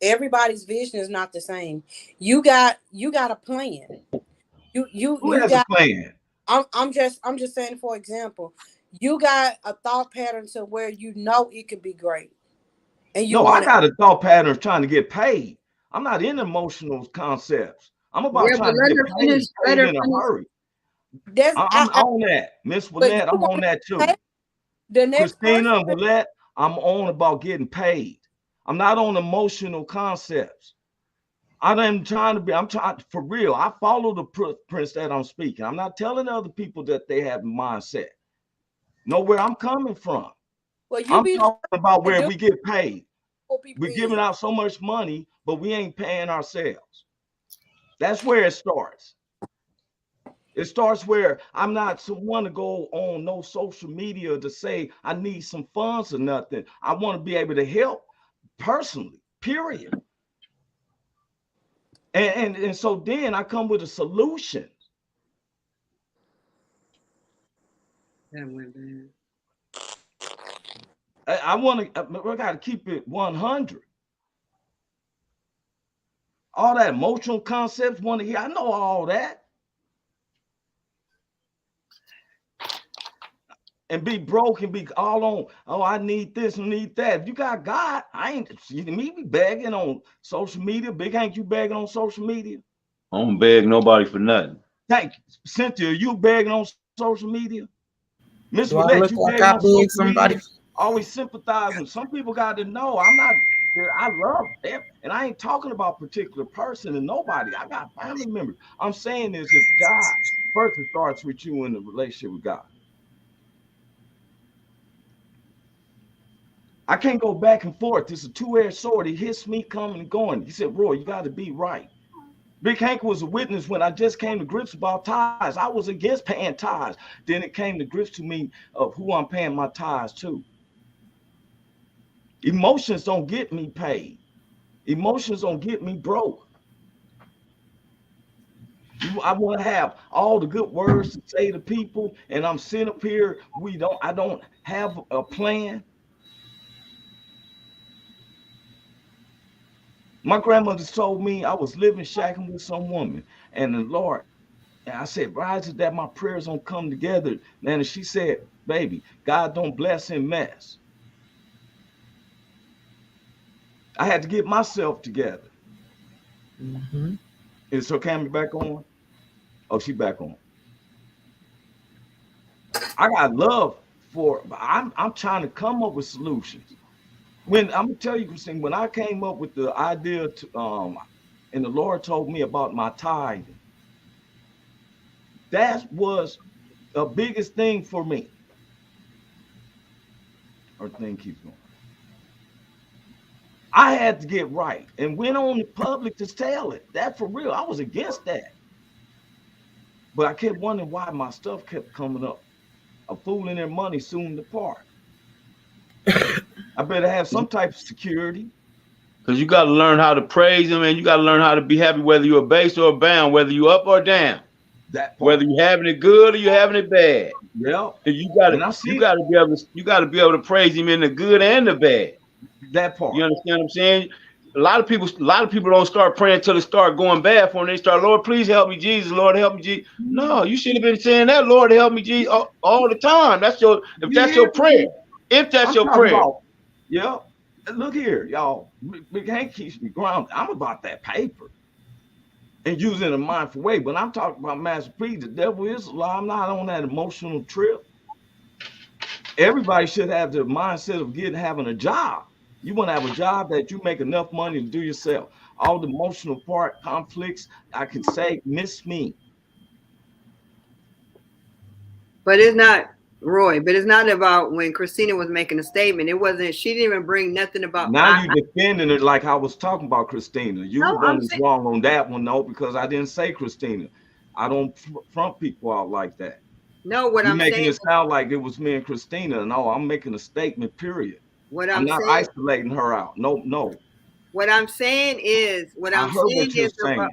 Everybody's vision is not the same. You got a plan. Who has a plan? I'm just saying, for example, you got a thought pattern to where it could be great. And I got a thought pattern of trying to get paid. I'm not in emotional concepts. I'm about trying to get paid in a hurry. I'm on that. Miss Willette, I'm on that too. Christina and Willette, I'm on about getting paid. I'm not on emotional concepts. I'm trying for real. I follow the prince that I'm speaking. I'm not telling other people that they have a mindset. Know where I'm coming from. Well, I'm talking about where we get paid. We're giving out so much money, but we ain't paying ourselves. That's where it starts. It starts where I'm not someone to go on no social media to say I need some funds or nothing. I want to be able to help personally, period. And so then I come with a solution. That went bad. I got to keep it 100. All that emotional concepts want to hear. I know all that. And be broke and be all on, oh, I need this and need that. If you got God, I ain't, you me be begging on social media. Big Hank, you begging on social media? I don't beg nobody for nothing. Thank you. Cynthia, you begging on social media? Miss Do I Willette, look you like begging I on social beg somebody? media? Always sympathizing. Some people got to know I'm not, I love them. And I ain't talking about a particular person and nobody. I got family members. I'm saying is if God, first it starts with you in the relationship with God. I can't go back and forth. It's a two-edged sword. It hits me coming and going. He said, Roy, you got to be right. Big Hank was a witness when I just came to grips about tithes. I was against paying tithes. Then it came to grips to me of who I'm paying my tithes to. Emotions don't get me paid. Emotions don't get me broke. I want to have all the good words to say to people, and I'm sitting up here. I don't have a plan. My grandmother told me I was living shacking with some woman, and the Lord, and I said, why is it that my prayers don't come together? And she said, baby, God don't bless in mess. I had to get myself together. Mm-hmm. Is her camera back on? Oh, she back on. I got love for, I'm trying to come up with solutions. When I'm gonna tell you, Christine, when I came up with the idea to, and the Lord told me about my tithing, that was the biggest thing for me. Our thing keeps going. I had to get right and went on the public to tell it. That for real. I was against that. But I kept wondering why my stuff kept coming up. A fool and their money soon depart. I better have some type of security. Because you got to learn how to praise him, and you got to learn how to be happy, whether you're base or bound, whether you're up or down. That part. Whether you're having it good or you're having it bad. Yeah. You got to be able to praise him in the good and the bad. That part. You understand what I'm saying? A lot of people don't start praying until it start going bad for them. They start, Lord, please help me, Jesus. Lord, help me, Jesus. No, you should have been saying that, Lord, help me, Jesus, all the time. That's your prayer. If that's your prayer. Yeah. Look here, y'all. Big Hank keeps me grounded. I'm about that paper and using it in a mindful way. But I'm talking about Master P. The devil is a lie. I'm not on that emotional trip. Everybody should have the mindset of having a job. You want to have a job that you make enough money to do yourself. All the emotional part, conflicts, I can say, miss me. But it's not, Roy, but it's not about when Christina was making a statement. It wasn't, she didn't even bring nothing about. Now you defending it like I was talking about Christina. You were one that's wrong on that one, though, because I didn't say Christina. I don't front people out like that. No, what I'm making saying, it sound like it was me and Christina. No, I'm making a statement, period. What I'm not saying, isolating her out. No. What I'm saying is, I heard what you're saying.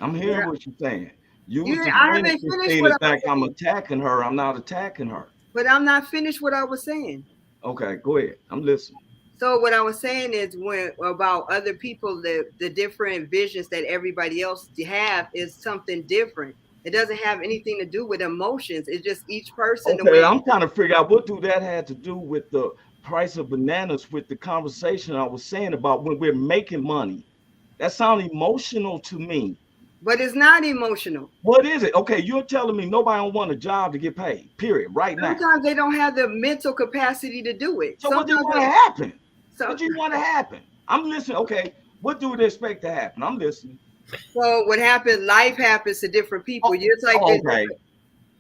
I'm hearing what you're saying. I haven't finished what I'm attacking her. I'm not attacking her. But I'm not finished what I was saying. Okay, go ahead. I'm listening. So what I was saying is about other people, the different visions that everybody else have is something different. It doesn't have anything to do with emotions. It's just each person. Okay, I'm trying to figure out what that had to do with the price of bananas, with the conversation I was saying about when we're making money. That sounds emotional to me. But it's not emotional. What is it? Okay, you're telling me nobody don't want a job to get paid, period, right now. Sometimes they don't have the mental capacity to do it. So what do you want to happen? What do you want to happen? I'm listening. Okay, what do they expect to happen? I'm listening. So what happens, life happens to different people.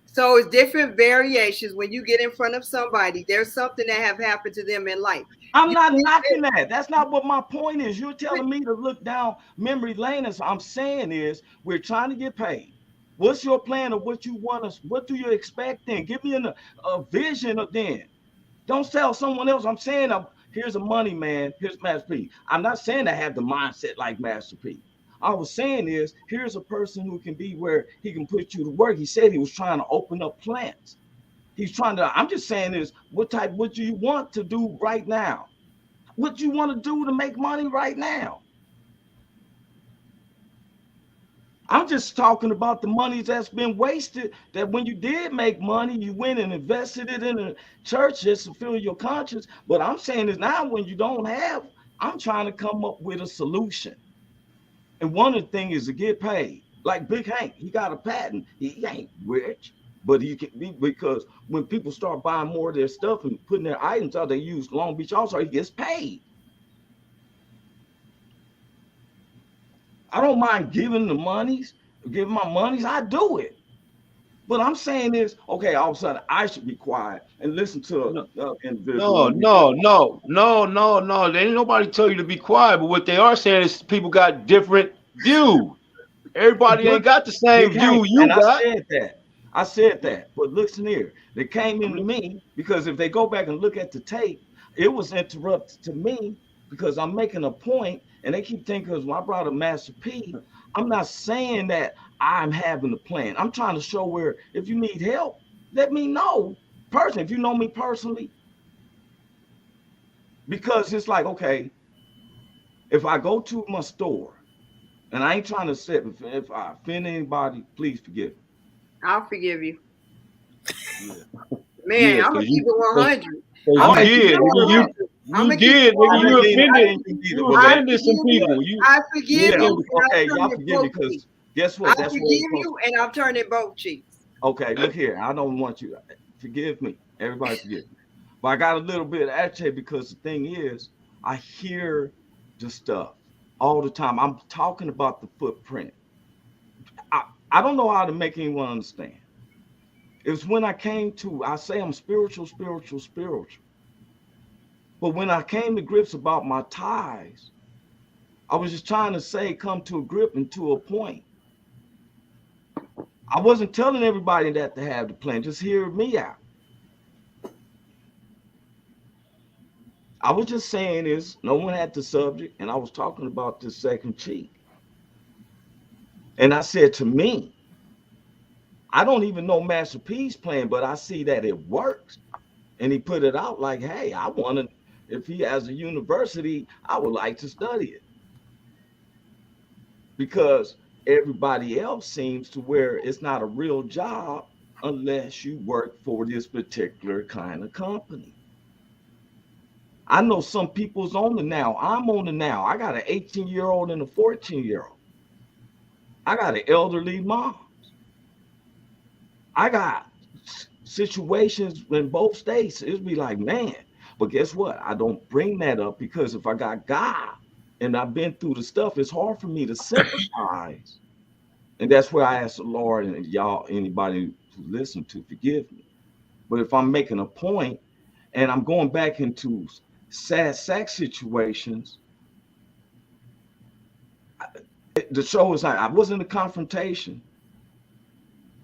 So it's different variations. When you get in front of somebody, there's something that have happened to them in life. I'm not knocking that. That's not what my point is. You're telling me to look down memory lane. As I'm saying is, we're trying to get paid. What's your plan of what you want us? What do you expect then? Give me a vision of then. Don't tell someone else. I'm saying, here's a money man. Here's Master P. I'm not saying I have the mindset like Master P. I was saying is, here's a person who can be where he can put you to work. He said he was trying to open up plants. He's trying to, I'm just saying is, what do you want to do right now? What do you want to do to make money right now? I'm just talking about the money that's been wasted. That when you did make money, you went and invested it in a church just to fill your conscience. But I'm saying is now when you don't have, I'm trying to come up with a solution. And one of the things is to get paid. Like Big Hank, he got a patent. He ain't rich, but he can be, because when people start buying more of their stuff and putting their items out, they use Long Beach also, he gets paid. I don't mind giving the monies, giving my monies, I do it. But I'm saying is, okay, all of a sudden I should be quiet and listen to individual. No. There ain't nobody tell you to be quiet, but what they are saying is people got different views. Everybody ain't got the same view you got. I said that. But listen here, they came into me because if they go back and look at the tape, it was interrupted to me because I'm making a point, and they keep thinking because when I brought up Master P, I'm not saying that I'm having a plan. I'm trying to show where if you need help, let me know. Personally, if you know me personally, because it's like, okay, if I go to my store, and I ain't trying to say if I offend anybody, please forgive me. I'll forgive you. Yeah. Man, Yeah, I'm gonna keep it 100. You offended some people. I forgive you. Okay, y'all forgive me because guess what? I forgive you, and I'm turning both cheeks. Okay, look here. I don't want you to forgive me. Everybody forgive me. But I got a little bit of attitude because the thing is, I hear the stuff all the time. I'm talking about the footprint. I don't know how to make anyone understand. It was when I came to, I say I'm spiritual. But when I came to grips about my ties, I was just trying to say, come to a grip and to a point. I wasn't telling everybody that to have the plan, just hear me out. I was just saying is, no one had the subject, and I was talking about the second cheek. And I said to me, I don't even know Master P's plan, but I see that it works. And he put it out like, hey, I want to, if he has a university, I would like to study it. Because everybody else seems to where it's not a real job unless you work for this particular kind of company. I know some people's on the now. I'm on the now. I got an 18-year-old and a 14-year-old. I got an elderly mom. I got situations in both states. It'd be like, man, but guess what? I don't bring that up because if I got God and I've been through the stuff, it's hard for me to sympathize. And that's where I ask the Lord and y'all, anybody who listen to, forgive me. But if I'm making a point and I'm going back into sad sack situations, the show is like, I was in a confrontation.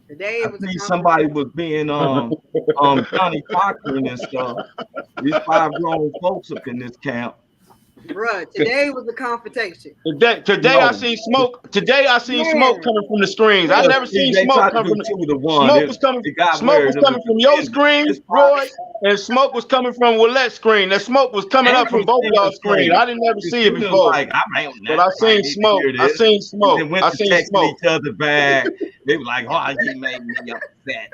Today it was somebody was being Johnny Cochran and stuff. These 5 grown folks up in this camp. Bruh, today was a confrontation. Today I seen smoke. Today I seen smoke coming from the screens. I never seen smoke come from smoke was coming from your screen, Roy, and smoke was coming from Willette's screen. That smoke was coming up from both of y'all screen. I didn't never see it before. But I seen smoke. I seen smoke. I seen smoke. Each other back. They were like, oh, he made me upset.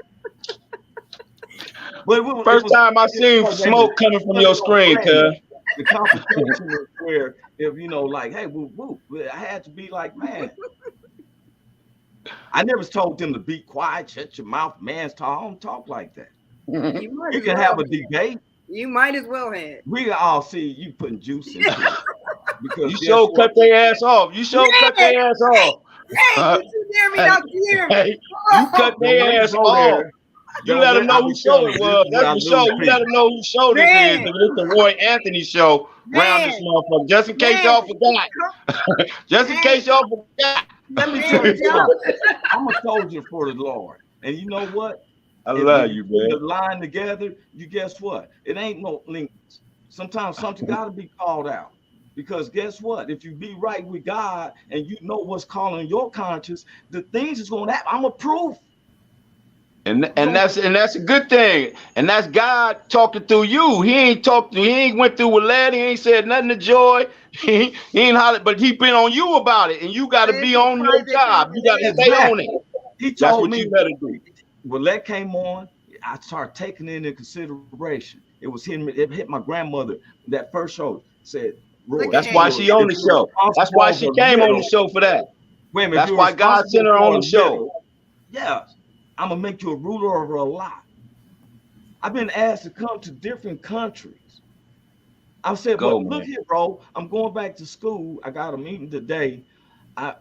But first time I seen smoke coming from your screen, cuz. The competition is where, if you know, like, hey, I had to be like, man. I never told them to be quiet, shut your mouth, man's talk. I don't talk like that. You can have a debate. You might as well have. We can all see you putting juice in it. Because you sure cut their ass off. You sure cut their ass off. Hey, you hear me? Not hear me. You cut their ass off. You let them know who show it was. That's the show. You let them know who show this is. It's the Roy Anthony show around this motherfucker. Just in case y'all forgot. Just in case y'all forgot. Let me tell you something. I'm a soldier for the Lord. And you know what? I love you, man. The line together, you guess what? It ain't no links. Sometimes something got to be called out. Because guess what? If you be right with God and you know what's calling your conscience, the things is going to happen. I'm a proof. And that's a good thing. And that's God talking through you. He ain't went through Willette. He ain't said nothing to Joy. He ain't hollered, but he been on you about it. And you gotta be on your job. You gotta stay on it. He That's told what me you better do. Willette came on. I started taking it into consideration. It was him. It hit my grandmother. That first show said, Roy, that's why she on the show. That's why she came on the show for that. Wait a minute, that's why God sent her on the show. Yeah, I'm gonna make you a ruler over a lot. I've been asked to come to different countries. I said, well, look here, bro. I'm going back to school. I got a meeting today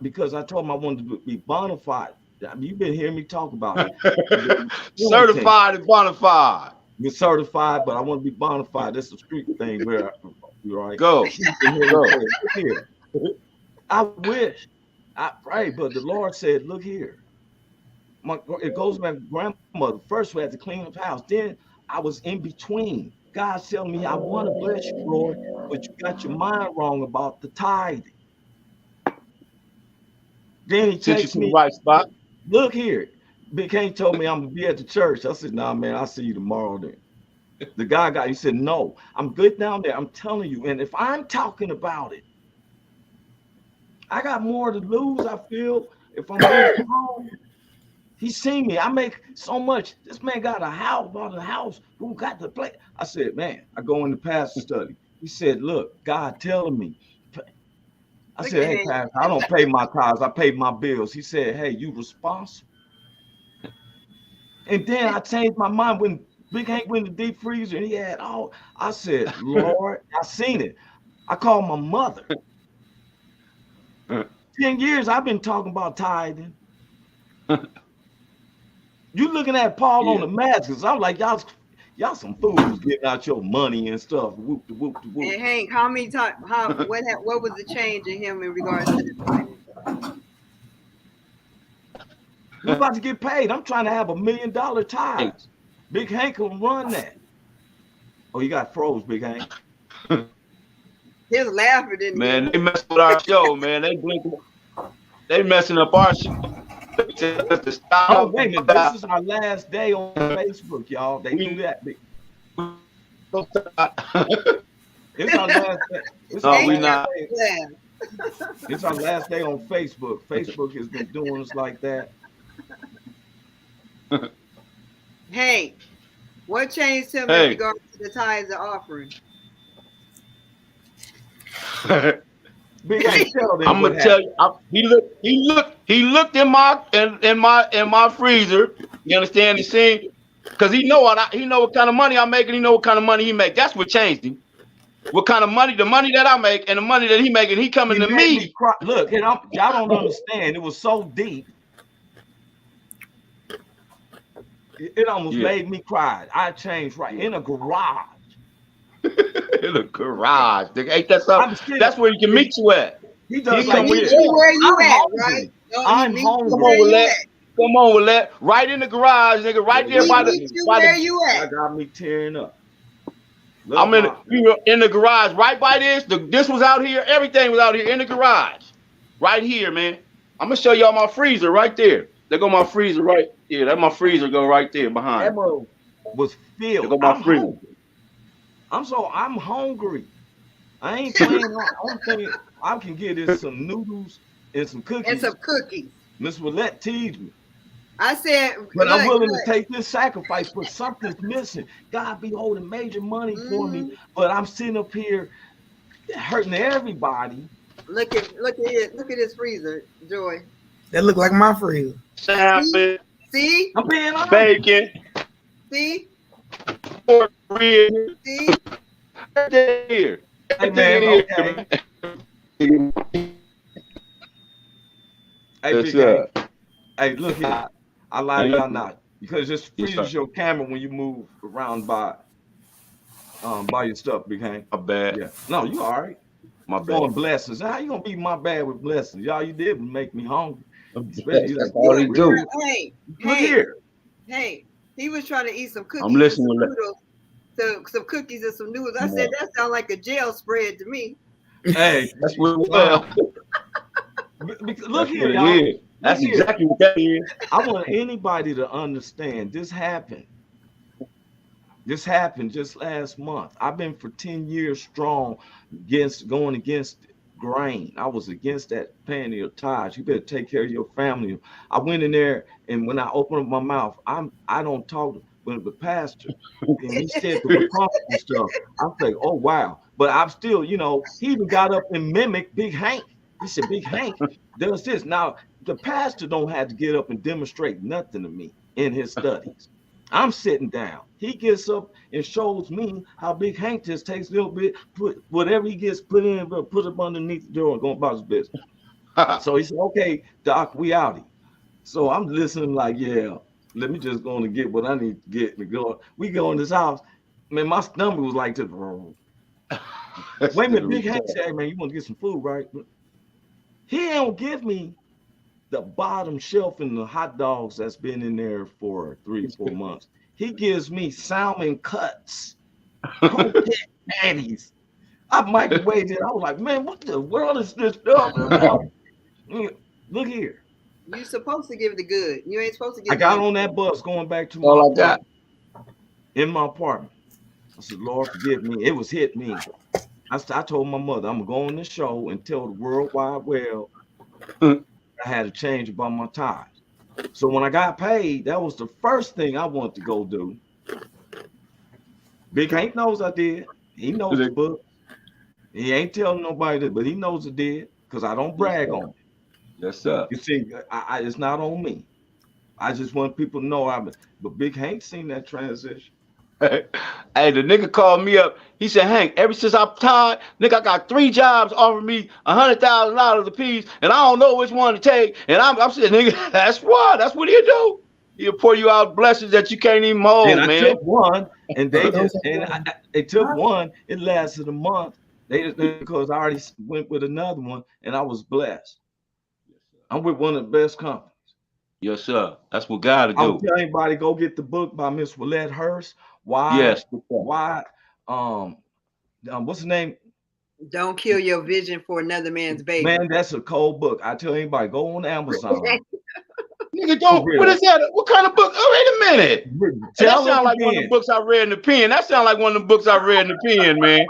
because I told him I wanted to be bona fide. You've been hearing me talk about it. Certified and bona fide. You're certified, but I want to be bona fide. That's a street thing where you're right. Go. Here. I wish, I pray, but the Lord said, look here. It goes back to grandmother. First, we had to clean up the house. Then I was in between. God's telling me, I want to bless you, Lord, but you got your mind wrong about the tithing. Then he takes me right spot. Look here. Big Hank told me I'm gonna be at the church. I said, nah, man, I'll see you tomorrow then. The guy he said, no, I'm good down there. I'm telling you. And if I'm talking about it, I got more to lose, I feel, if I'm being home. He's seen me. I make so much. This man got a house, bought a house. Who got the place? I said, man, I go in the pastor study. He said, look, God telling me. I said, hey, pastor, I don't pay my tithes. I pay my bills. He said, hey, you responsible? And then I changed my mind when Big Hank went in the deep freezer and he had all. I said, Lord, I seen it. I called my mother. 10 years I've been talking about tithing. You looking at Paul on the mask, because I'm like, y'all some fools getting out your money and stuff. Whoop, whoop, whoop. And Hank, how many times? What was the change in him in regards to the We're about to get paid. I'm trying to have $1 million tithes. Big Hank can run that. Oh, you got froze, Big Hank. His laughter didn't. Man, they messing with our show, man. They messing up our show. Oh, wait a minute. This is our last day on Facebook, y'all. They do that. It's our last day. It's our last day on Facebook. Facebook has been doing us like that. Hey, what changed him in regards to the tithes and offering? I'm gonna tell you. He looked in my freezer. You understand? He seen, because he know what kind of money I make, and he know what kind of money he make. That's what changed him. What kind of money? The money that I make and the money that he making. He coming to me. Look, y'all don't understand. It was so deep. It almost made me cry. I changed right in a garage. In a garage. Ain't that something? That's where he can meet you at. He does like where you at, right? I'm hungry. Come on, Willette. Come on, Willette. Right in the garage, nigga. Right there by the. Where you at? I got me tearing up. I'm in the garage right by this. This was out here. Everything was out here in the garage. Right here, man. I'm gonna show y'all my freezer right there. There go my freezer right here. That my freezer go right there behind. That bro was filled. There go my freezer. I'm hungry. I ain't playing. I'm thinking I can get is some noodles and some cookies. Miss Willette teased me. I said, but I'm willing to take this sacrifice, but something's missing. God be holding major money for me, but I'm sitting up here hurting everybody. Look at his freezer, Joy. That look like my freezer. Salmon. See? I'm being honest. Bacon. See? Pork ribs. See? Here. Hey man, okay. Hey, look here. I lie y'all not, because it freezes your camera when you move around by your stuff, Big Hank. My bad. Yeah. No, you all right. My bad. On blessings. How you gonna be my bad with blessings? Y'all, you did make me hungry. That's all he do. Hey, look here. Hey, he was trying to eat some cookies. I'm listening to some cookies and some noodles. I said that sounds like a jail spread to me. Hey, that's what look here, y'all. That's exactly what that is. I want anybody to understand this happened. This happened just last month. I've been for 10 years strong going against grain. I was against that paying your tithes. You better take care of your family. I went in there, and when I opened up my mouth, I don't talk with the pastor. And he said the and stuff. I was like, oh wow. But I'm still, he even got up and mimicked Big Hank. He said, Big Hank does this. Now, the pastor don't have to get up and demonstrate nothing to me in his studies. I'm sitting down. He gets up and shows me how Big Hank just takes a little bit, put whatever he gets put in, put up underneath the door and go about his business. So he said, okay, Doc, we outie. So I'm listening like, yeah, let me just go and get what I need to get and go. We go in this house. Man, my stomach was like this. Wait a minute, Big Hank said, hey, man, you want to get some food, right? He don't give me the bottom shelf in the hot dogs that's been in there for 3-4 months. He gives me salmon cuts, patties. I microwaved it. I was like, man, what the world is this stuff? Look here. You're supposed to give the good. You ain't supposed to give. I got on that bus going back to my apartment, in my apartment. I said, Lord, forgive me. It was hit me. I told my mother, I'm going to go on this show and tell the World Wide Web I had to change about my tithes. So when I got paid, that was the first thing I wanted to go do. Big Hank knows I did. He knows the book. He ain't telling nobody that, but he knows I did because I don't brag on it. Yes, sir. You see, it's not on me. I just want people to know but Big Hank seen that transition. Hey, the nigga called me up. He said, Hank, ever since I'm tired, nigga, I got 3 jobs offering me $100,000 a piece, and I don't know which one to take. And I'm saying, nigga, that's what he'll do. He'll pour you out blessings that you can't even hold, and man. I took one, and they took one. It lasted a month. Because I already went with another one, and I was blessed. I'm with one of the best companies. Yes, sir. That's what God to do. I'll tell anybody, go get the book by Miss Willette Hurst. What's the name? Don't kill your vision for another man's baby. Man, that's a cold book. I tell anybody, go on Amazon. Nigga, don't. What is that? What kind of book? Oh, wait a minute. That sounds like one of the books I read in the pen. That sounds like one of the books I read in the pen, man.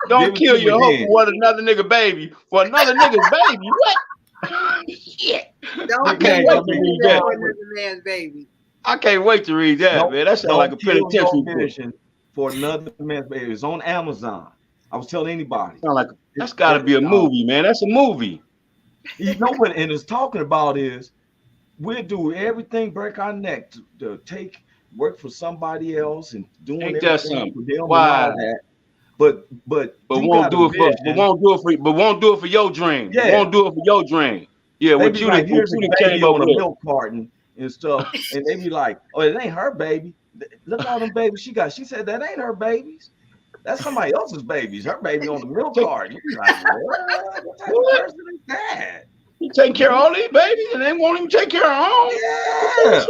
Don't kill your hope for what another nigga baby. For another nigga's baby. What? Shit. Don't kill your vision for another man's baby. I can't wait to read that, man. That sounds like a penitentiary vision for another man's baby. It's on Amazon. I was telling anybody. That's got to be a movie, man. That's a movie. You know what? And it's talking about is we'll do everything, break our neck to work for somebody else and doing everything for them. Why? But won't do it for your dream. Yeah. Won't do it for your dream. Yeah, what you like, here's a baby on a milk carton and stuff, and they be like, "Oh, it ain't her baby. Look at all them babies she got." She said that ain't her babies. That's somebody else's babies. Her baby on the milk carton. You like, what type of person is that? You taking care of all these babies, and they won't even take care of her own. Yeah.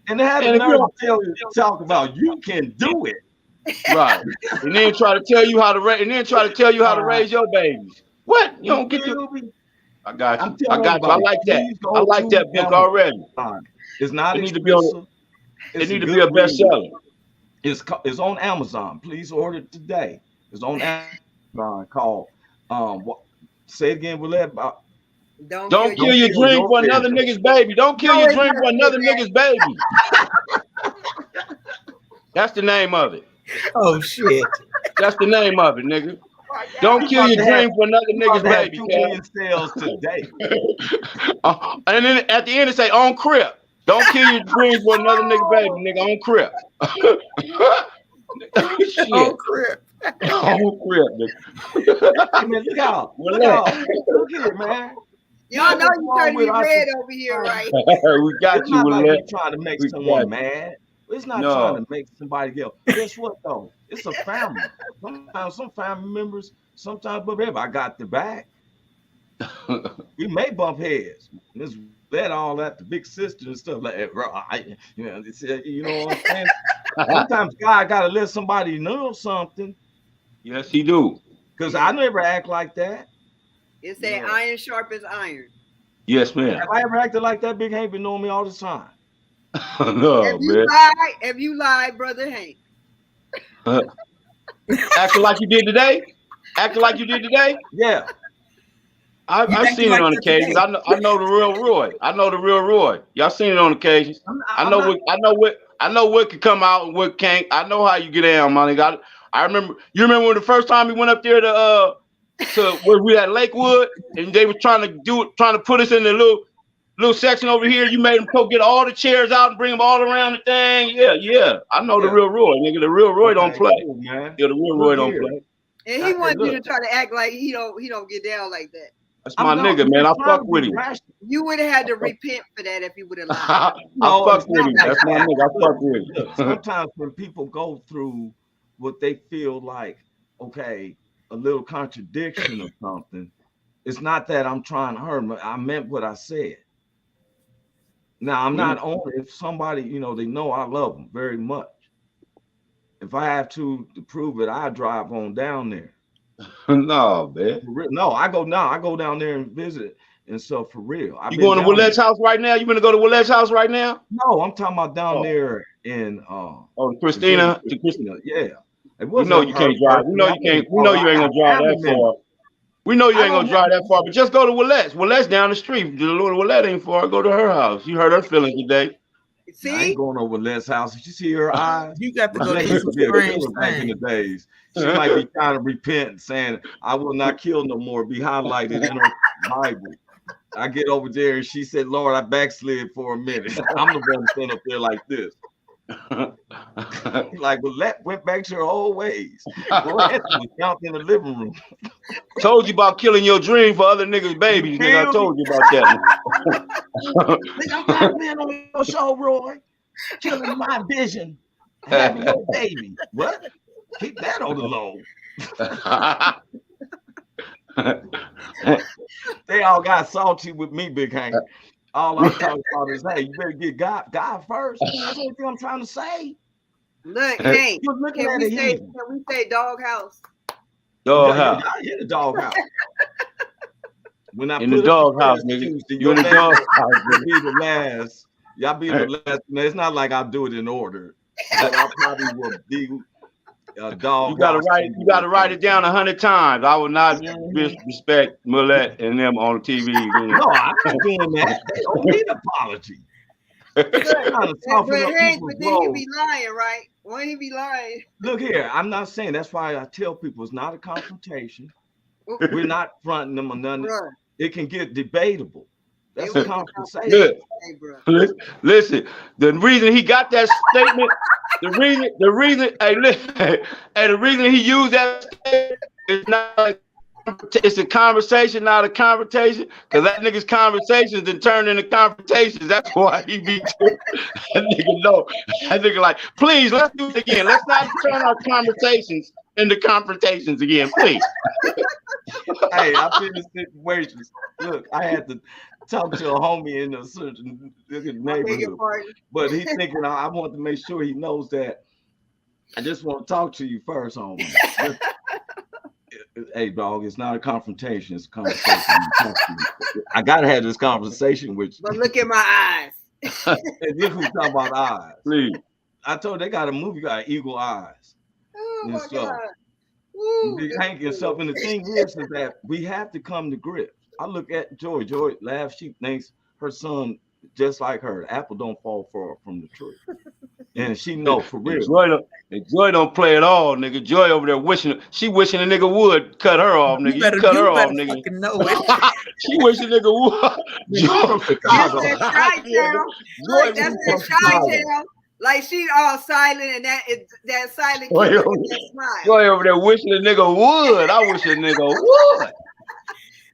And they have the nerve to talk about you can do it. Right. And then try to tell you how to raise your babies. What? You don't get to. I got you. I like that. I like that book already. It's not. It need to be a bestseller. It's on Amazon. Please order it today. It's on Amazon. Called say it again, Willette. Don't kill your dream for another nigga's baby. Don't kill your dream for another nigga's baby. That's the name of it. Oh shit. That's the name of it, nigga. Don't kill your dream for another nigga's baby. 2 million sales today. And then at the end it say on crib. Don't kill your dreams for another nigga baby, nigga. On crib. On crib. On crib, nigga. I mean, look out. Look at it, man. Y'all know you turn me red over here, right? We got you, Willette. Trying to make someone mad. It's not trying to make somebody else. Guess what though? It's a family. Sometimes some family members, sometimes bump heads. I got the back. We may bump heads. This that all that the big sister and stuff like that. You know what I'm saying? Sometimes God gotta let somebody know something. Yes, he do. Because I never act like that. It said iron sharpens iron. Yes, ma'am. Have I ever acted like that? Big Hank been knowing me all the time. No, man. If you lied, brother Hank. Acting like you did today? Acting like you did today? Yeah. I've seen it on occasions. I know the real Roy. I know the real Roy. Y'all seen it on occasions. I know what can come out and what can't. I know how you get down, man. I remember. You remember when the first time we went up there to where we at Lakewood and they were trying to put us in the little section over here. You made them go get all the chairs out and bring them all around the thing. Yeah. I know the real Roy, nigga. The real Roy don't play. Cool, man. Yeah, the real Roy don't play. And he wanted you to try to act like he don't get down like that. That's my nigga, man. I fuck with him. You would have had to repent for that if you would have lied. I fuck with him. That's my nigga. I fuck with him. Sometimes when people go through what they feel like, okay, a little contradiction or something, it's not that I'm trying to hurt them. I meant what I said. Now, I'm not on it. If somebody, they know I love them very much. If I have to prove it, I drive on down there. No, man. No, I go down there and visit and stuff for real. You going to Willette's house right now? You gonna go to Willette's house right now? No, I'm talking about down there in Christina. Yeah. We know you can't drive. We know you can't. We know you ain't gonna drive that far. We know you ain't gonna drive that far. But just go to Willette's. Willette's down the street. The Lord Willette ain't far. Go to her house. You heard her feelings today. See? I ain't going over Let's house. Did you see her eyes? You got to go to some strange back in the days. She might be trying to repent, saying, "I will not kill no more." Be highlighted in her Bible. I get over there and she said, "Lord, I backslid for a minute." I'm the one standing up there like this. Like Willette went back to her old ways. Willette was out in the living room. Told you about killing your dream for other niggas' babies. Nigga, I told you about that. Nigga, I'm not being on your show, Roy. Killing my vision. Having your baby. What? Keep that on the low. They all got salty with me, Big Hank. All I'm talking about is, hey, you better get God first. That's what I'm trying to say. Look, hey, can we say doghouse? Doghouse. Yeah, the doghouse. When I in the doghouse, nigga. You in the doghouse. Be the last. Y'all be the last. It's not like I'll do it in order. But I probably will be dog. You gotta write it down 100 times. I will not disrespect Willette and them on TV. No, I'm not doing that. They don't need an apology. But then he be lying, right? When he be lying. Look here, I'm not saying. That's why I tell people it's not a confrontation. We're not fronting them or nothing. It can get debatable. That's a conversation. Listen, the reason he got that statement, the reason he used that statement is not like it's a conversation, not a confrontation, because that nigga's conversations then turn into confrontations. That's why he be that nigga know. That nigga like, please, let's do it again. Let's not turn our conversations into confrontations again, please. Hey, I've been in situations. Look, I had to talk to a homie in a certain neighborhood, but he's thinking I want to make sure he knows that I just want to talk to you first, homie. Hey, dog, it's not a confrontation. It's a conversation. I gotta have this conversation with you. But look at my eyes. And this who's talking about eyes. Please. I told you, they got a movie got eagle eyes. Oh my God. Big Hank and stuff. And the thing is that we have to come to grips. I look at Joy. Joy laughs. She thinks her son just like her. The apple don't fall far from the tree. And she know for real. Joy don't play at all, nigga. Joy over there wishing a nigga would cut her off, nigga. You cut her off, nigga. Know it. She wish a nigga would. Joy from Chicago. Look, that's the Chi-town. Like she all silent and that silent kid with that smile. Joy over there wishing a nigga would. I wish a nigga would.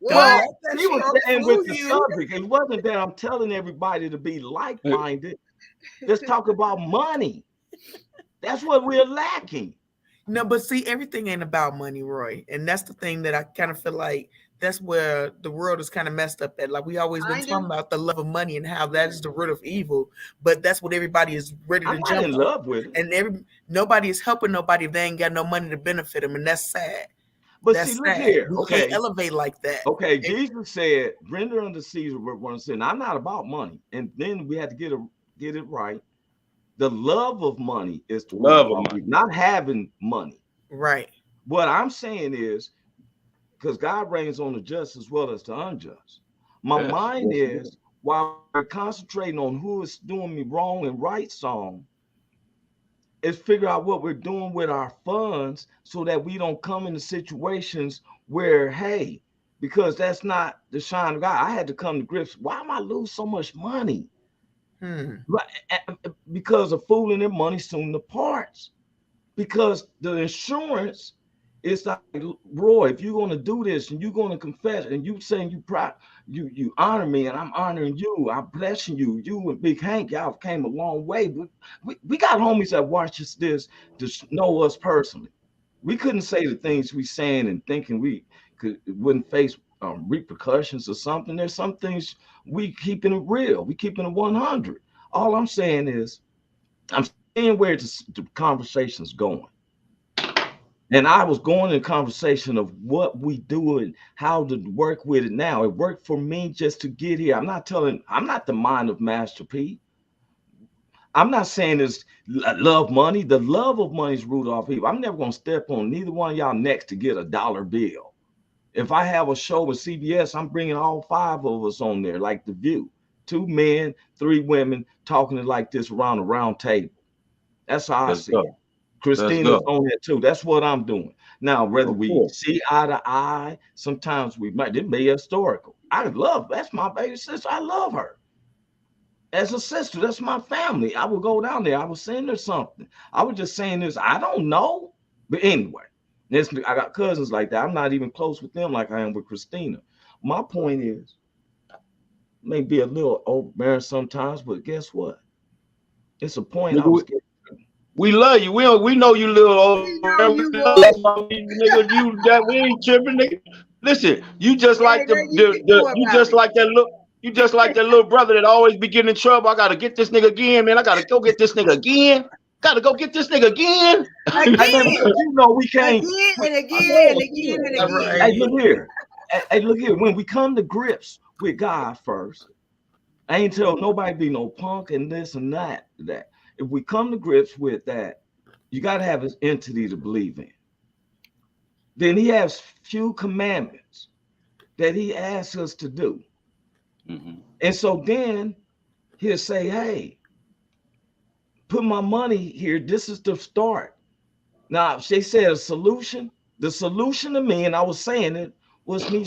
Well, he was saying with the subject. It wasn't that I'm telling everybody to be like-minded. Let's talk about money. That's what we're lacking. No, but see, everything ain't about money, Roy. And that's the thing that I kind of feel like that's where the world is kind of messed up at. Like we always been talking about the love of money and how that is the root of evil. But that's what everybody is ready to jump in love with. And nobody is helping nobody if they ain't got no money to benefit them. And that's sad. But That's see, look sad. here. We Okay. can't elevate like that. Okay, Jesus said, render unto Caesar what one sin. I'm not about money. And then we had to get it right. The love of money is the Love root of of money, not having money. Right. What I'm saying is, because God reigns on the just as well as the unjust. My mind is, while we're concentrating on who is doing me wrong and right song, is figure out what we're doing with our funds so that we don't come into situations where, hey, because that's not the shine of God. I had to come to grips. Why am I lose so much money? Because of fooling and money soon departs. Because the insurance is like, Roy, if you're going to do this and you're going to confess and you saying you honor me and I'm honoring you, I'm blessing you. You and Big Hank, y'all came a long way. We got homies that watch this to know us personally. We couldn't say the things we saying and thinking we wouldn't face repercussions or something. There's some things we keeping it real. We keeping it 100. All I'm saying is I'm seeing where the conversation's going. And I was going in conversation of what we do and how to work with it now. It worked for me just to get here. I'm not the mind of Master P. I'm not saying it's love money. The love of money is rooted off people. I'm never going to step on neither one of y'all necks to get a dollar bill. If I have a show with CBS, I'm bringing all 5 of us on there, like The View. 2 men, 3 women talking like this around a round table. That's how I see it. Christina's on there too. That's what I'm doing. Now, whether we see eye to eye, sometimes we might, it may be historical. That's my baby sister. I love her. As a sister, that's my family. I would go down there. I was send her something. I was just saying this. I don't know. But anyway, I got cousins like that. I'm not even close with them like I am with Christina. My point is, may be a little overbearing sometimes, but guess what? It's a point I was getting. We love you. We know you little old. Nigga, we ain't tripping, nigga. Listen, you just like you just like that little brother that always be getting in trouble. I gotta get this nigga again, man. I gotta go get this nigga again. Gotta go get this nigga again. You know we can't. Again. Hey, look here. Hey, look here. When we come to grips with God first, I ain't tell nobody be no punk and this and that. If we come to grips with that, you got to have his entity to believe in. Then he has few commandments that he asks us to do. And so then he'll say, hey, put my money here. This is the start. Now, they said a solution. The solution to me, and I was saying it, was me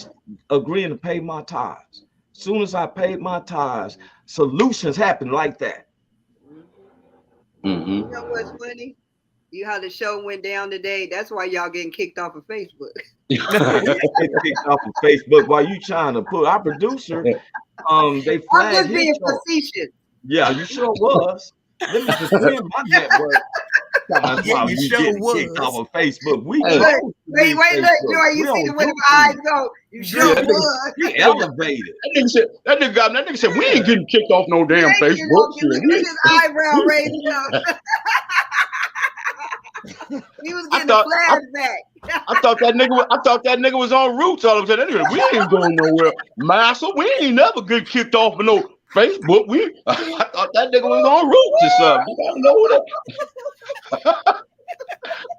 agreeing to pay my tithes. As soon as I paid my tithes, solutions happen like that. You know what's funny? You how the show went down today. That's why y'all getting kicked off of Facebook. Kicked off of Facebook while you trying to put our producer. They flagged. I'm just being facetious. Yeah, you sure was. Let me just win my network. Yeah, you sure was. Kicked off of Facebook. Wait, look, Joy, you see the way the eyes go. You sure was. You elevated. That nigga said, we ain't getting kicked off no damn Facebook. Look at his eyebrow raised up. He was getting a flashback. I thought that nigga was on Roots all of a sudden. Anyway, we ain't going nowhere. Master, we ain't never get kicked off of no Facebook. I thought that nigga was on Roots or something. I don't know what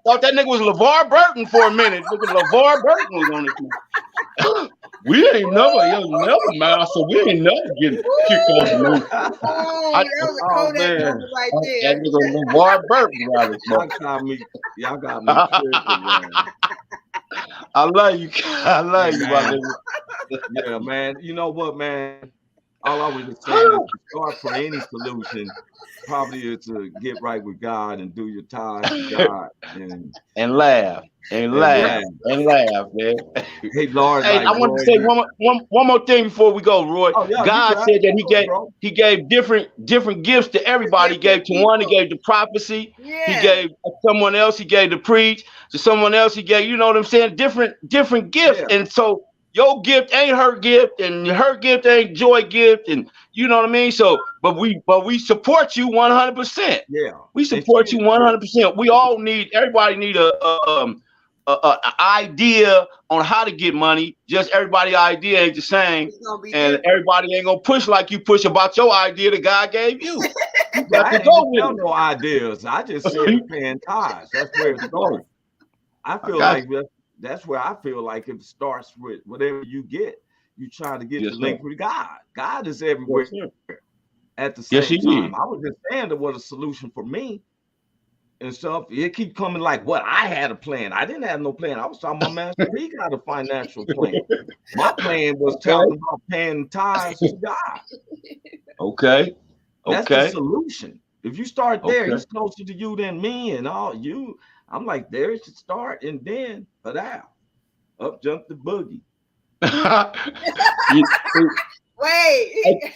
thought that nigga was LeVar Burton for a minute. Look at LeVar Burton was on it. We ain't never, Master. We ain't never getting kicked off of no. That was a Kodak moment right there. That nigga LeVar Burton. Y'all got me tripping, man. I love you. I love you, my nigga. Yeah, man. You know what, man? All I was just saying is to start for any solution probably is to get right with God and do your tithes to God and laugh. And laugh, man. Hey, Lord. Hey, I want to say one more thing before we go, Roy. Oh, yeah, God said that he gave different gifts to everybody. He gave to one, he gave the prophecy. Yeah. He gave someone else, he gave the preach. To someone else, he gave, you know what I'm saying? Different gifts. Yeah. And so your gift ain't her gift, and her gift ain't Joy gift, and you know what I mean. So, but we support you 100%. Yeah, we support you 100%. We all everybody need a idea on how to get money. Just everybody's idea ain't the same, and everybody ain't gonna push like you push about your idea that God gave you. You got to go with it. No ideas. I just said paying tithes. That's where it's going. I feel like that's where I feel like it starts with whatever you get. You try to get the link with God. God is everywhere at the same time. I was just saying there was a solution for me. And stuff, it keep coming like what I had a plan. I didn't have no plan. I was talking about Master P got a financial plan. My plan was talking about paying tithes to God. Okay. That's the solution. If you start there, he's closer to you than me and all you. I'm like, there it should start, and then up jump the boogie. Wait.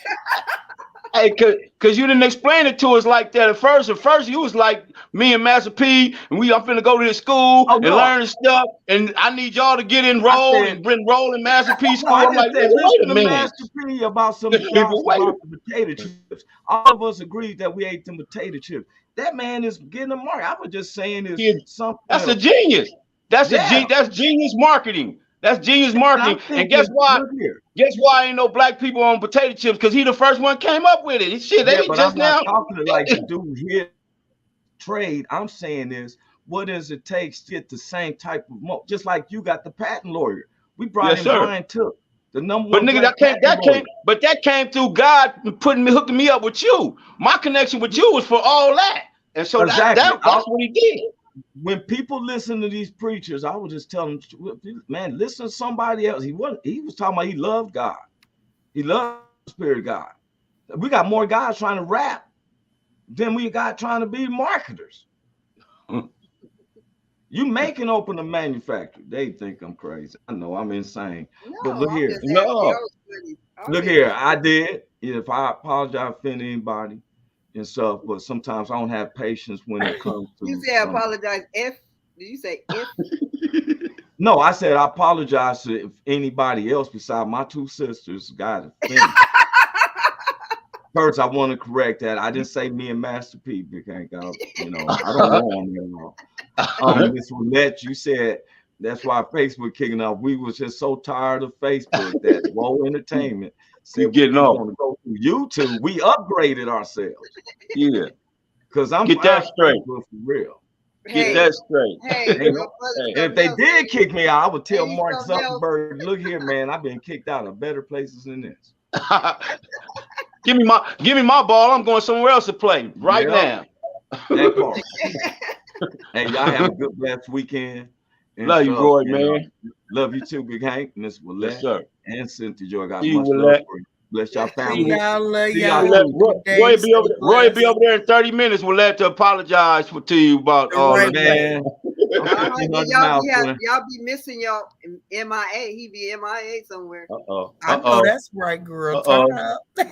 Hey, cause you didn't explain it to us like that at first. At first, you was like me and Master P, and I'm finna go to this school and learn stuff, and I need y'all to get enrolled and enroll in Master P school. I'm like, wait a minute. Master P about some about the potato chips. All of us agreed that we ate them potato chips. That man is getting a mark. I was just saying something. That's a genius. That's genius marketing. That's genius marketing. And guess why? Guess why ain't no black people on potato chips? Because he the first one came up with it. Shit, they just I'm now. Not talking like the dude here trade. I'm saying is, what does it take to get the same type of just like you got the patent lawyer. We brought in Brian Took, the number one. But nigga, that came through God hooking me up with you. My connection with you was for all that. And so that's what he did. When people listen to these preachers, I would just tell them, man, listen to somebody else. He was talking about he loved God. He loved the Spirit of God. We got more guys trying to rap than we got trying to be marketers. You making open a manufacturer. They think I'm crazy. I know I'm insane. But look here. Look here. I did. If I apologize for anybody and stuff, but sometimes I don't have patience when it comes to. You said apologize. Did you say if? No, I said I apologize to anybody else besides my two sisters got it. First, I want to correct that. I didn't say me and Master P. I don't want them at all. Miss Willette, you said that's why Facebook kicking off. We was just so tired of Facebook that Woe Entertainment. See, getting off. Want to go through YouTube. We upgraded ourselves. Yeah, because I'm get that straight for real. Get that straight. If they did kick me out, I would tell Mark Zuckerberg, "Look here, man. I've been kicked out of better places than this. Give me my ball. I'm going somewhere else to play right now." That part. Hey, y'all have a good blessed weekend. And love you, Roy, man. Love you too, Big Hank, Miss Willette, yes, sir. And Cynthia. Joy, got much love for you. Bless y'all family. Roy be over there in 30 minutes. Willette to apologize to you about all that. Man. Y'all be missing y'all MIA. He be MIA somewhere. I know that's right, girl. Talking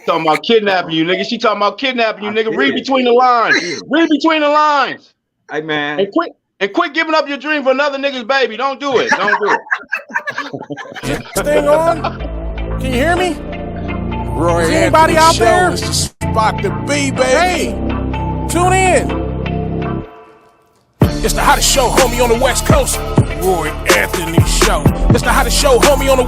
about kidnapping you, nigga. She talking about kidnapping you, nigga. Read between the lines. Read between the lines. Hey, man. And quit giving up your dream for another nigga's baby. Don't do it. Don't do it. Thing on? Can you hear me? Roy, is anybody out there? Is the spot to be, baby. Hey, tune in. It's the hottest show, homie, on the West Coast. The Roy Anthony Show. It's the hottest show, homie, on the